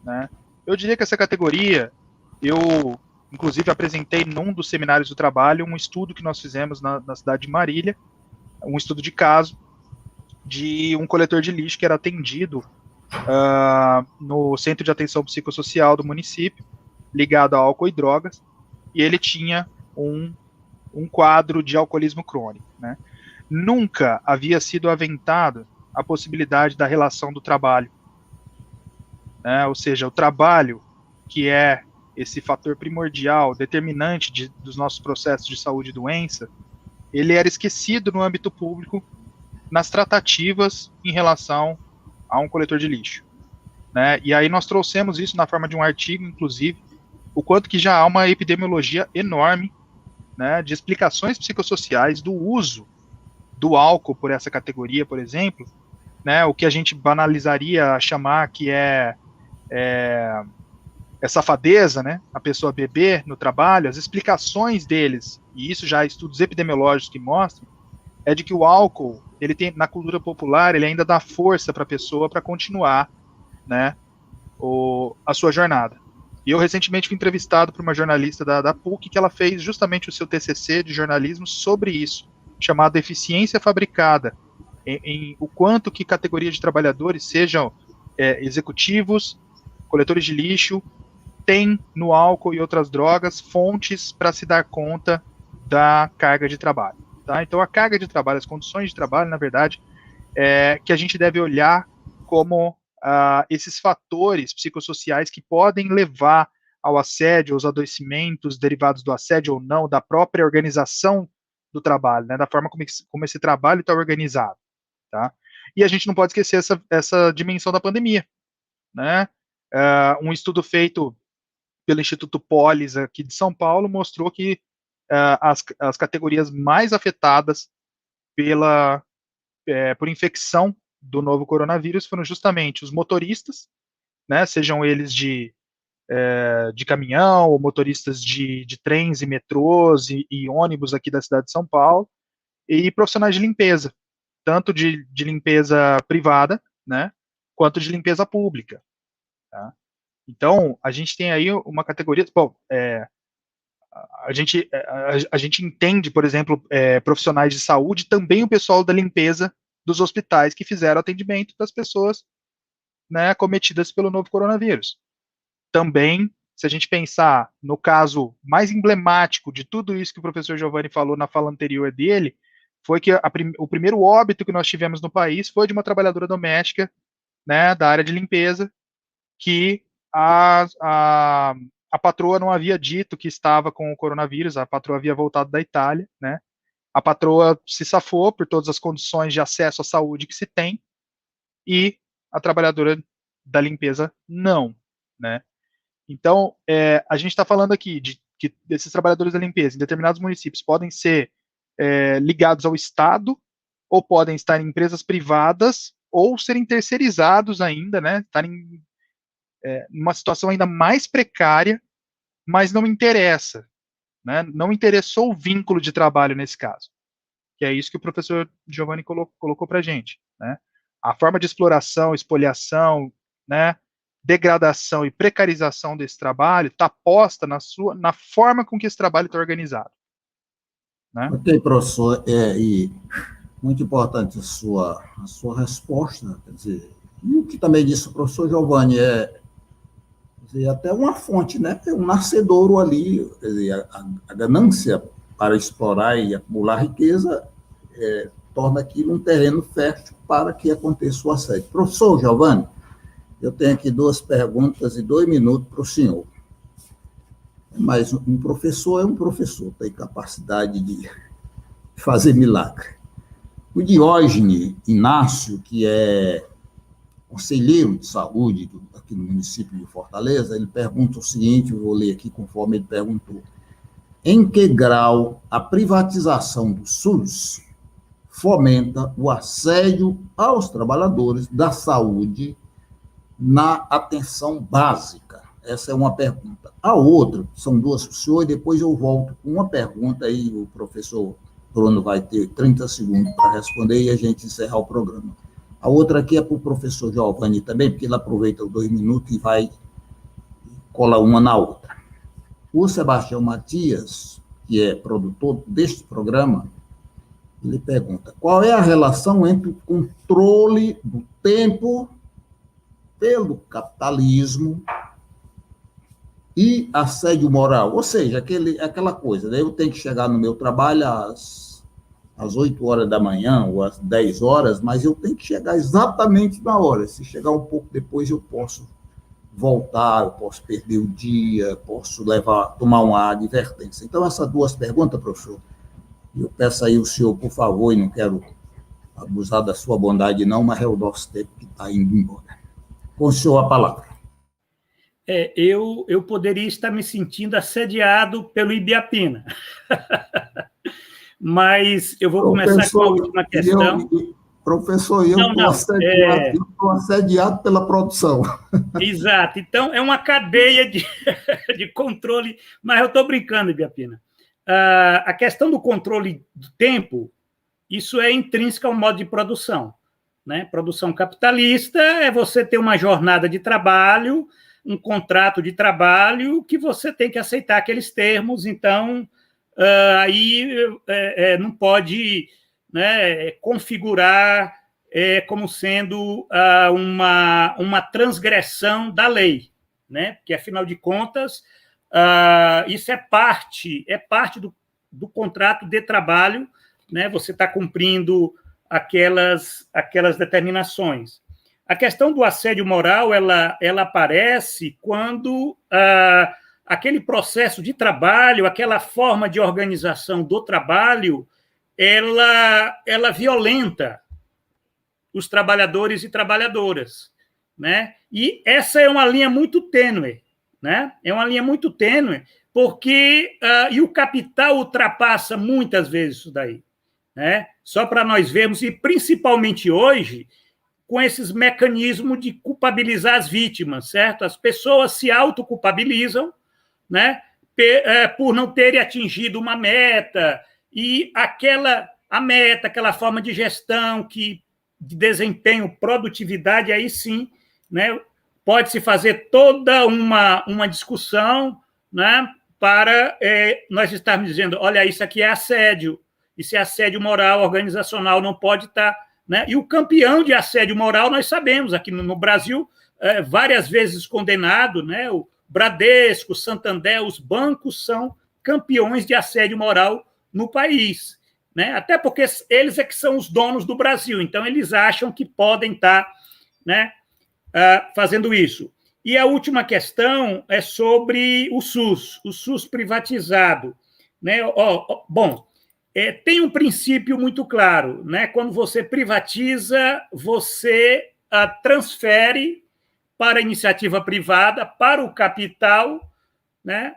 né? Eu diria que essa categoria, eu inclusive apresentei num dos seminários do trabalho um estudo que nós fizemos na cidade de Marília, um estudo de caso de um coletor de lixo que era atendido no Centro de Atenção Psicossocial do município, ligado a álcool e drogas, e ele tinha um quadro de alcoolismo crônico, né? Nunca havia sido aventado a possibilidade da relação do trabalho, né? Ou seja, o trabalho, que é esse fator primordial, determinante dos nossos processos de saúde e doença, ele era esquecido no âmbito público nas tratativas em relação a um coletor de lixo, né? E aí nós trouxemos isso na forma de um artigo, inclusive, o quanto que já há uma epidemiologia enorme, né, de explicações psicossociais do uso do álcool por essa categoria, por exemplo, né, o que a gente banalizaria a chamar que é safadeza, né, a pessoa beber no trabalho. As explicações deles, e isso já há estudos epidemiológicos que mostram, é de que o álcool, ele tem, na cultura popular, ele ainda dá força para a pessoa para continuar, né, a sua jornada. E eu recentemente fui entrevistado por uma jornalista da PUC, que ela fez justamente o seu TCC de jornalismo sobre isso, chamado Eficiência Fabricada, em o quanto que categoria de trabalhadores, sejam executivos, coletores de lixo, tem no álcool e outras drogas fontes para se dar conta da carga de trabalho. Tá? Então, a carga de trabalho, as condições de trabalho, na verdade, que a gente deve olhar como esses fatores psicossociais que podem levar ao assédio, aos adoecimentos derivados do assédio ou não, da própria organização do trabalho, né, da forma como esse trabalho está organizado. Tá? E a gente não pode esquecer essa dimensão da pandemia, né? Um estudo feito pelo Instituto Polis aqui de São Paulo mostrou que as categorias mais afetadas por infecção do novo coronavírus foram justamente os motoristas, né, sejam eles de caminhão, ou motoristas de trens e metrôs e ônibus aqui da cidade de São Paulo, e profissionais de limpeza, tanto de limpeza privada, né, quanto de limpeza pública. Tá? Então, a gente tem aí uma categoria. Bom, a gente entende, por exemplo, profissionais de saúde, também o pessoal da limpeza dos hospitais que fizeram atendimento das pessoas, né, acometidas pelo novo coronavírus. Também, se a gente pensar no caso mais emblemático de tudo isso que o professor Giovanni falou na fala anterior dele, foi que o primeiro óbito que nós tivemos no país foi de uma trabalhadora doméstica, né, da área de limpeza, que a patroa não havia dito que estava com o coronavírus, a patroa havia voltado da Itália, né? A patroa se safou por todas as condições de acesso à saúde que se tem, e a trabalhadora da limpeza não, né? Então, a gente está falando aqui que desses trabalhadores da limpeza em determinados municípios podem ser ligados ao Estado, ou podem estar em empresas privadas, ou serem terceirizados ainda, né? Estarem numa situação ainda mais precária, mas não interessa, né? Não interessou o vínculo de trabalho nesse caso, que é isso que o professor Giovanni colocou para a gente, né? A forma de exploração, espoliação, né, degradação e precarização desse trabalho está posta na forma com que esse trabalho está organizado. Né? Ok, professor, e muito importante a sua resposta, quer dizer, e o que também disse o professor Giovanni até uma fonte, né? Um nascedouro ali, quer dizer, a ganância para explorar e acumular riqueza torna aquilo um terreno fértil para que aconteça o assédio. Professor Giovanni, eu tenho aqui 2 perguntas e 2 minutos para o senhor. Mas um professor é um professor, tem capacidade de fazer milagre. O Diógenes Inácio, que é conselheiro de saúde aqui no município de Fortaleza, ele pergunta o seguinte, eu vou ler aqui conforme ele perguntou: em que grau a privatização do SUS fomenta o assédio aos trabalhadores da saúde na atenção básica? Essa é uma pergunta. A outra, são 2 para o senhor, e depois eu volto com uma pergunta, aí o professor Bruno vai ter 30 segundos para responder e a gente encerrar o programa. A outra aqui é para o professor Giovanni também, porque ele aproveita os 2 minutos e vai colar uma na outra. O Sebastião Matias, que é produtor deste programa, ele pergunta: qual é a relação entre o controle do tempo pelo capitalismo e assédio moral? Ou seja, aquela coisa, né? Eu tenho que chegar no meu trabalho às 8 horas da manhã ou às 10 horas, mas eu tenho que chegar exatamente na hora. Se chegar um pouco depois, eu posso voltar, eu posso perder o dia, posso tomar uma advertência. Então, essas 2 perguntas, professor, eu peço aí o senhor, por favor, e não quero abusar da sua bondade não, mas é o nosso tempo que está indo embora. Com o senhor a palavra. Eu poderia estar me sentindo assediado pelo Ibiapina. Mas eu vou começar com a última questão. Professor, eu estou assediado pela produção. Exato. Então, é uma cadeia de controle, mas eu estou brincando, Ibiapina. A questão do controle do tempo, isso é intrínseco ao modo de produção. Né? Produção capitalista é você ter uma jornada de trabalho, um contrato de trabalho que você tem que aceitar aqueles termos, então aí não pode, né, configurar como sendo uma transgressão da lei, né? Porque, afinal de contas, isso é parte do contrato de trabalho, né? Você está cumprindo aquelas determinações. A questão do assédio moral, ela aparece quando aquele processo de trabalho, aquela forma de organização do trabalho, ela violenta os trabalhadores e trabalhadoras, né? E essa é uma linha muito tênue, né? É uma linha muito tênue, porque e o capital ultrapassa muitas vezes isso daí, né? Só para nós vermos, e principalmente hoje, com esses mecanismos de culpabilizar as vítimas, certo? As pessoas se autoculpabilizam, né? Por não terem atingido uma meta, e a meta, aquela forma de gestão, de desempenho, produtividade, aí sim, né? Pode-se fazer toda uma discussão, né? Para nós estarmos dizendo, olha, isso aqui é assédio, isso é assédio moral, organizacional, não pode estar... Né? E o campeão de assédio moral, nós sabemos, aqui no Brasil, várias vezes condenado, né? O Bradesco, Santander, os bancos são campeões de assédio moral no país, né? Até porque eles é que são os donos do Brasil, então eles acham que podem estar, né, fazendo isso. E a última questão é sobre o SUS privatizado, né? Bom, tem um princípio muito claro, né? Quando você privatiza, você transfere para a iniciativa privada, para o capital, né?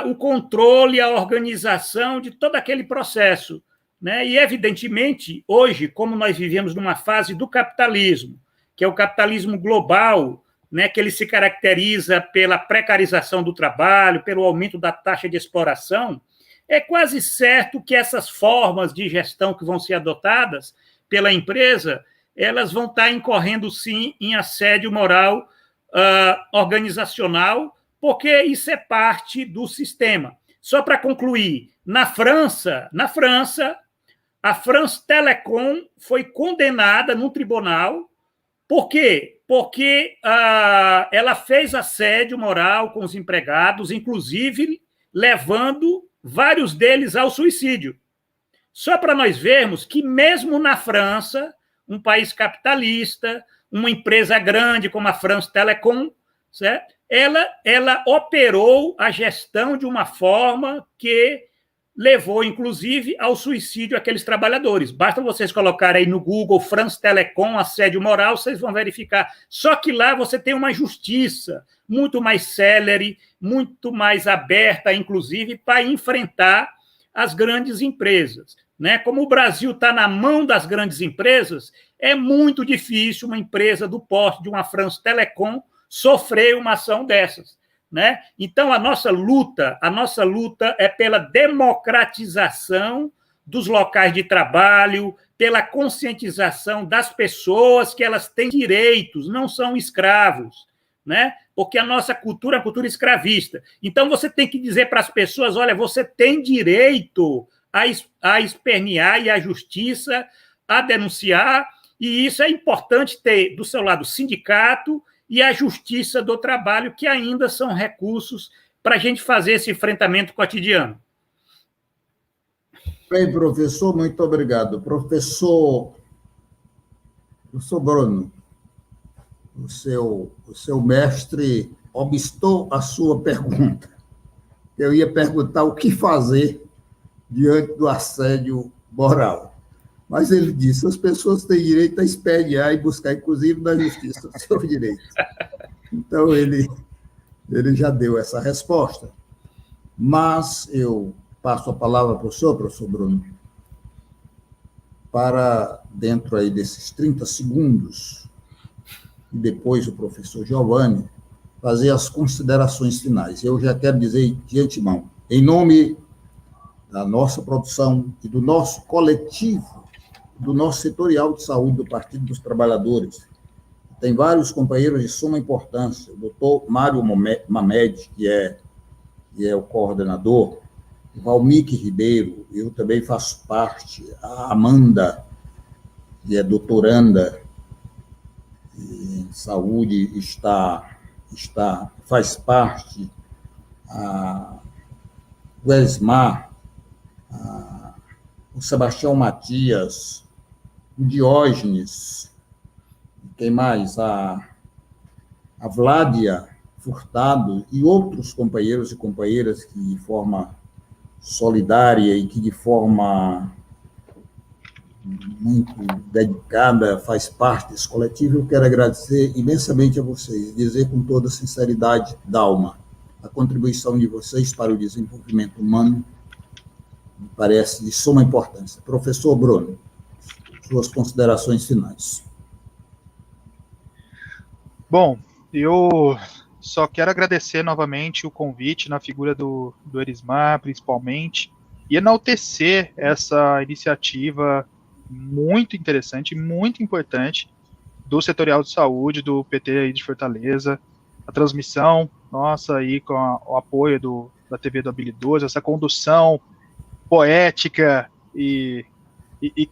O controle, a organização de todo aquele processo, né? E, evidentemente, hoje, como nós vivemos numa fase do capitalismo, que é o capitalismo global, né? Que ele se caracteriza pela precarização do trabalho, pelo aumento da taxa de exploração, é quase certo que essas formas de gestão que vão ser adotadas pela empresa, elas vão estar incorrendo, sim, em assédio moral organizacional, porque isso é parte do sistema. Só para concluir, na França, a France Telecom foi condenada num tribunal. Por quê? Porque ela fez assédio moral com os empregados, inclusive levando vários deles ao suicídio. Só para nós vermos que, mesmo na França, um país capitalista, uma empresa grande como a France Telecom, certo? Ela operou a gestão de uma forma que levou, inclusive, ao suicídio aqueles trabalhadores. Basta vocês colocarem aí no Google France Telecom, assédio moral, vocês vão verificar. Só que lá você tem uma justiça muito mais célere, muito mais aberta, inclusive, para enfrentar as grandes empresas, né? Como o Brasil está na mão das grandes empresas, é muito difícil uma empresa do porte de uma France Telecom sofrer uma ação dessas, né? Então, a nossa luta é pela democratização dos locais de trabalho, pela conscientização das pessoas que elas têm direitos, não são escravos, né? Porque a nossa cultura é uma cultura escravista. Então, você tem que dizer para as pessoas, olha, você tem direito a espernear e a justiça a denunciar, e isso é importante ter do seu lado o sindicato e a justiça do trabalho, que ainda são recursos para a gente fazer esse enfrentamento cotidiano. Bem, professor, muito obrigado. Professor Bruno, o seu mestre obstou a sua pergunta. Eu ia perguntar o que fazer diante do assédio moral. Mas ele disse, as pessoas têm direito a espernear e buscar, inclusive, na justiça, o seu direito. Então, ele já deu essa resposta. Mas eu passo a palavra para o senhor, professor Bruno, para, dentro aí desses 30 segundos, e depois o professor Giovanni, fazer as considerações finais. Eu já quero dizer de antemão, em nome da nossa produção e do nosso coletivo, do nosso setorial de saúde do Partido dos Trabalhadores. Tem vários companheiros de suma importância, o doutor Mário Mamed, que é o coordenador, o Valmiki Ribeiro, eu também faço parte, a Amanda, que é doutoranda em saúde, faz parte, o Esmar, o Sebastião Matias, o Diógenes, quem mais? A Vládia Furtado e outros companheiros e companheiras que, de forma solidária e que, de forma muito dedicada, faz parte desse coletivo. Eu quero agradecer imensamente a vocês, dizer com toda a sinceridade da alma, a contribuição de vocês para o desenvolvimento humano me parece de suma importância. Professor Bruno, suas considerações finais. Bom, eu só quero agradecer novamente o convite na figura do Erismar, principalmente, e enaltecer essa iniciativa muito interessante, muito importante do Setorial de Saúde, do PT aí de Fortaleza, a transmissão nossa aí com o apoio da TV do Habilidoso, essa condução poética e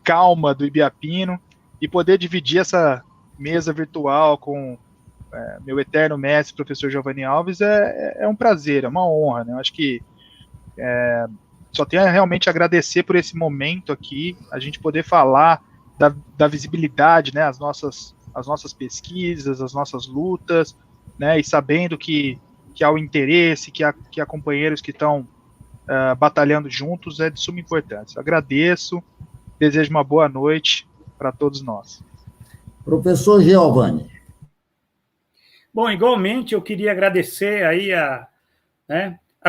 calma do Ibiapino, e poder dividir essa mesa virtual com meu eterno mestre, professor Giovanni Alves, é um prazer, é uma honra, né? Eu acho que só tenho realmente a agradecer por esse momento aqui, a gente poder falar da visibilidade, né, as nossas pesquisas, as nossas lutas, né, e sabendo que há o interesse, que há companheiros que estão batalhando juntos, é de suma importância. Eu agradeço, desejo uma boa noite para todos nós. Professor Giovanni. Bom, igualmente eu queria agradecer aí a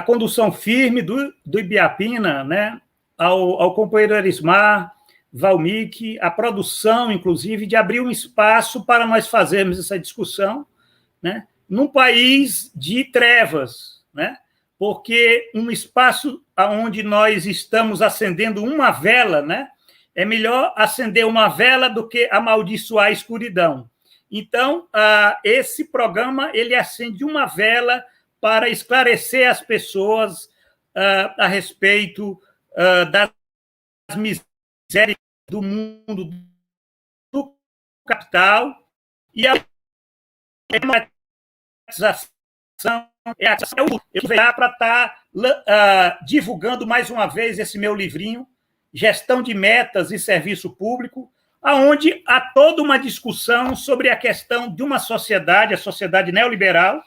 condução firme do Ibiapina, né, ao companheiro Erismar, Valmiki, a produção, inclusive, de abrir um espaço para nós fazermos essa discussão, né, num país de trevas, né, porque um espaço onde nós estamos acendendo uma vela, né, é melhor acender uma vela do que amaldiçoar a escuridão. Então, esse programa ele acende uma vela para esclarecer as pessoas a respeito das misérias do mundo do capital e a democratização. Eu vou para estar divulgando mais uma vez esse meu livrinho, Gestão de Metas e Serviço Público, onde há toda uma discussão sobre a questão de uma sociedade, a sociedade neoliberal,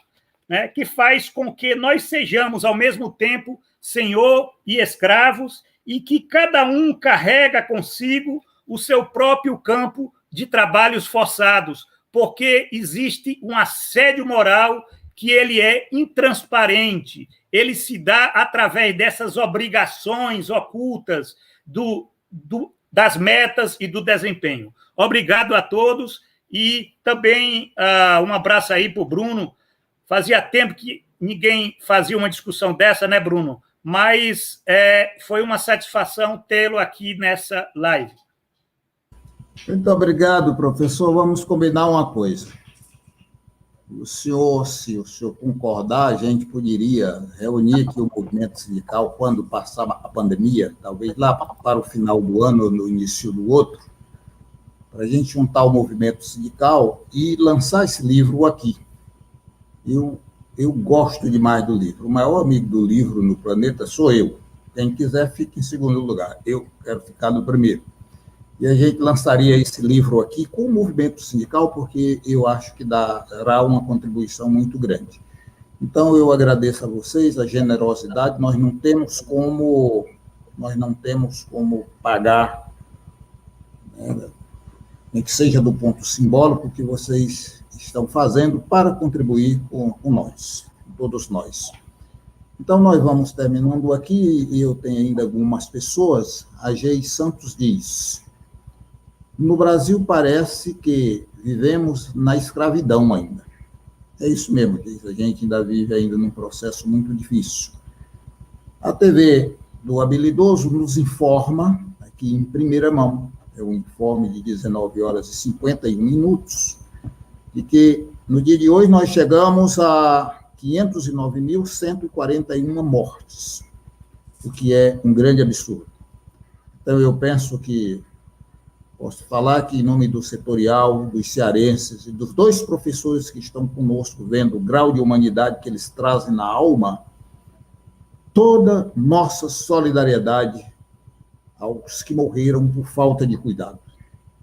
né, que faz com que nós sejamos, ao mesmo tempo, senhor e escravos, e que cada um carrega consigo o seu próprio campo de trabalhos forçados, porque existe um assédio moral que ele é intransparente, ele se dá através dessas obrigações ocultas das metas e do desempenho. Obrigado a todos e também um abraço aí para o Bruno. Fazia tempo que ninguém fazia uma discussão dessa, né, Bruno? Mas foi uma satisfação tê-lo aqui nessa live. Muito obrigado, professor. Vamos combinar uma coisa. O senhor, se o senhor concordar, a gente poderia reunir aqui o movimento sindical quando passar a pandemia, talvez lá para o final do ano ou no início do outro, para a gente juntar o movimento sindical e lançar esse livro aqui. Eu gosto demais do livro. O maior amigo do livro no planeta sou eu. Quem quiser, fique em segundo lugar. Eu quero ficar no primeiro. E a gente lançaria esse livro aqui com o movimento sindical, porque eu acho que dará uma contribuição muito grande. Então, eu agradeço a vocês a generosidade. Nós não temos como pagar, né, nem que seja do ponto simbólico que vocês estão fazendo para contribuir com nós, com todos nós. Então, nós vamos terminando aqui, e eu tenho ainda algumas pessoas. A Gei Santos diz: no Brasil parece que vivemos na escravidão ainda. É isso mesmo, diz, a gente ainda vive ainda num processo muito difícil. A TV do Habilidoso nos informa, aqui em primeira mão, é um informe de 19 horas e 51 minutos, de que no dia de hoje nós chegamos a 509.141 mortes, o que é um grande absurdo. Então, eu penso que posso falar que, em nome do setorial, dos cearenses e dos dois professores que estão conosco, vendo o grau de humanidade que eles trazem na alma, toda nossa solidariedade aos que morreram por falta de cuidado,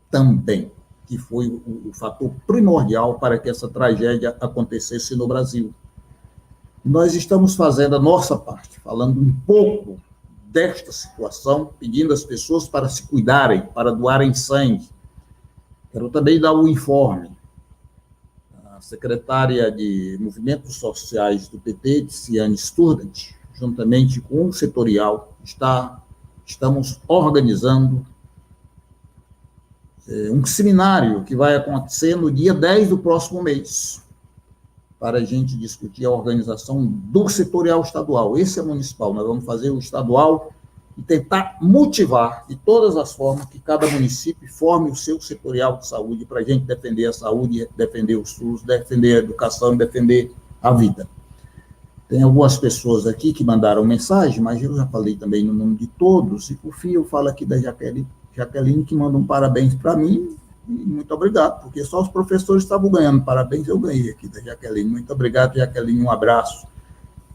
também, que foi o fator primordial para que essa tragédia acontecesse no Brasil. Nós estamos fazendo a nossa parte, falando um pouco desta situação, pedindo às pessoas para se cuidarem, para doarem sangue. Quero também dar um informe. A secretária de Movimentos Sociais do PT, Tiziane Sturdent, juntamente com o setorial, estamos organizando um seminário que vai acontecer no dia 10 do próximo mês, para a gente discutir a organização do setorial estadual. Esse é municipal, nós vamos fazer o estadual e tentar motivar de todas as formas que cada município forme o seu setorial de saúde para a gente defender a saúde, defender o SUS, defender a educação e defender a vida. Tem algumas pessoas aqui que mandaram mensagem, mas eu já falei também no nome de todos, e por fim eu falo aqui da Jaqueline, que manda um parabéns para mim, e muito obrigado, porque só os professores estavam ganhando parabéns, eu ganhei aqui da Jaqueline. Muito obrigado, Jaqueline, um abraço,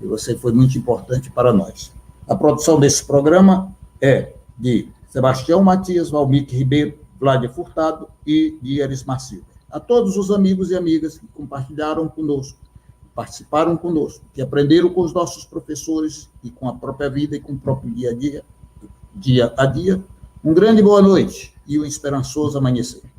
e você foi muito importante para nós. A produção desse programa é de Sebastião Matias, Valmir Ribeiro, Vládia Furtado e de Erismar Silva. A todos os amigos e amigas que compartilharam conosco, participaram conosco, que aprenderam com os nossos professores e com a própria vida e com o próprio dia a dia, um grande boa noite e um esperançoso amanhecer.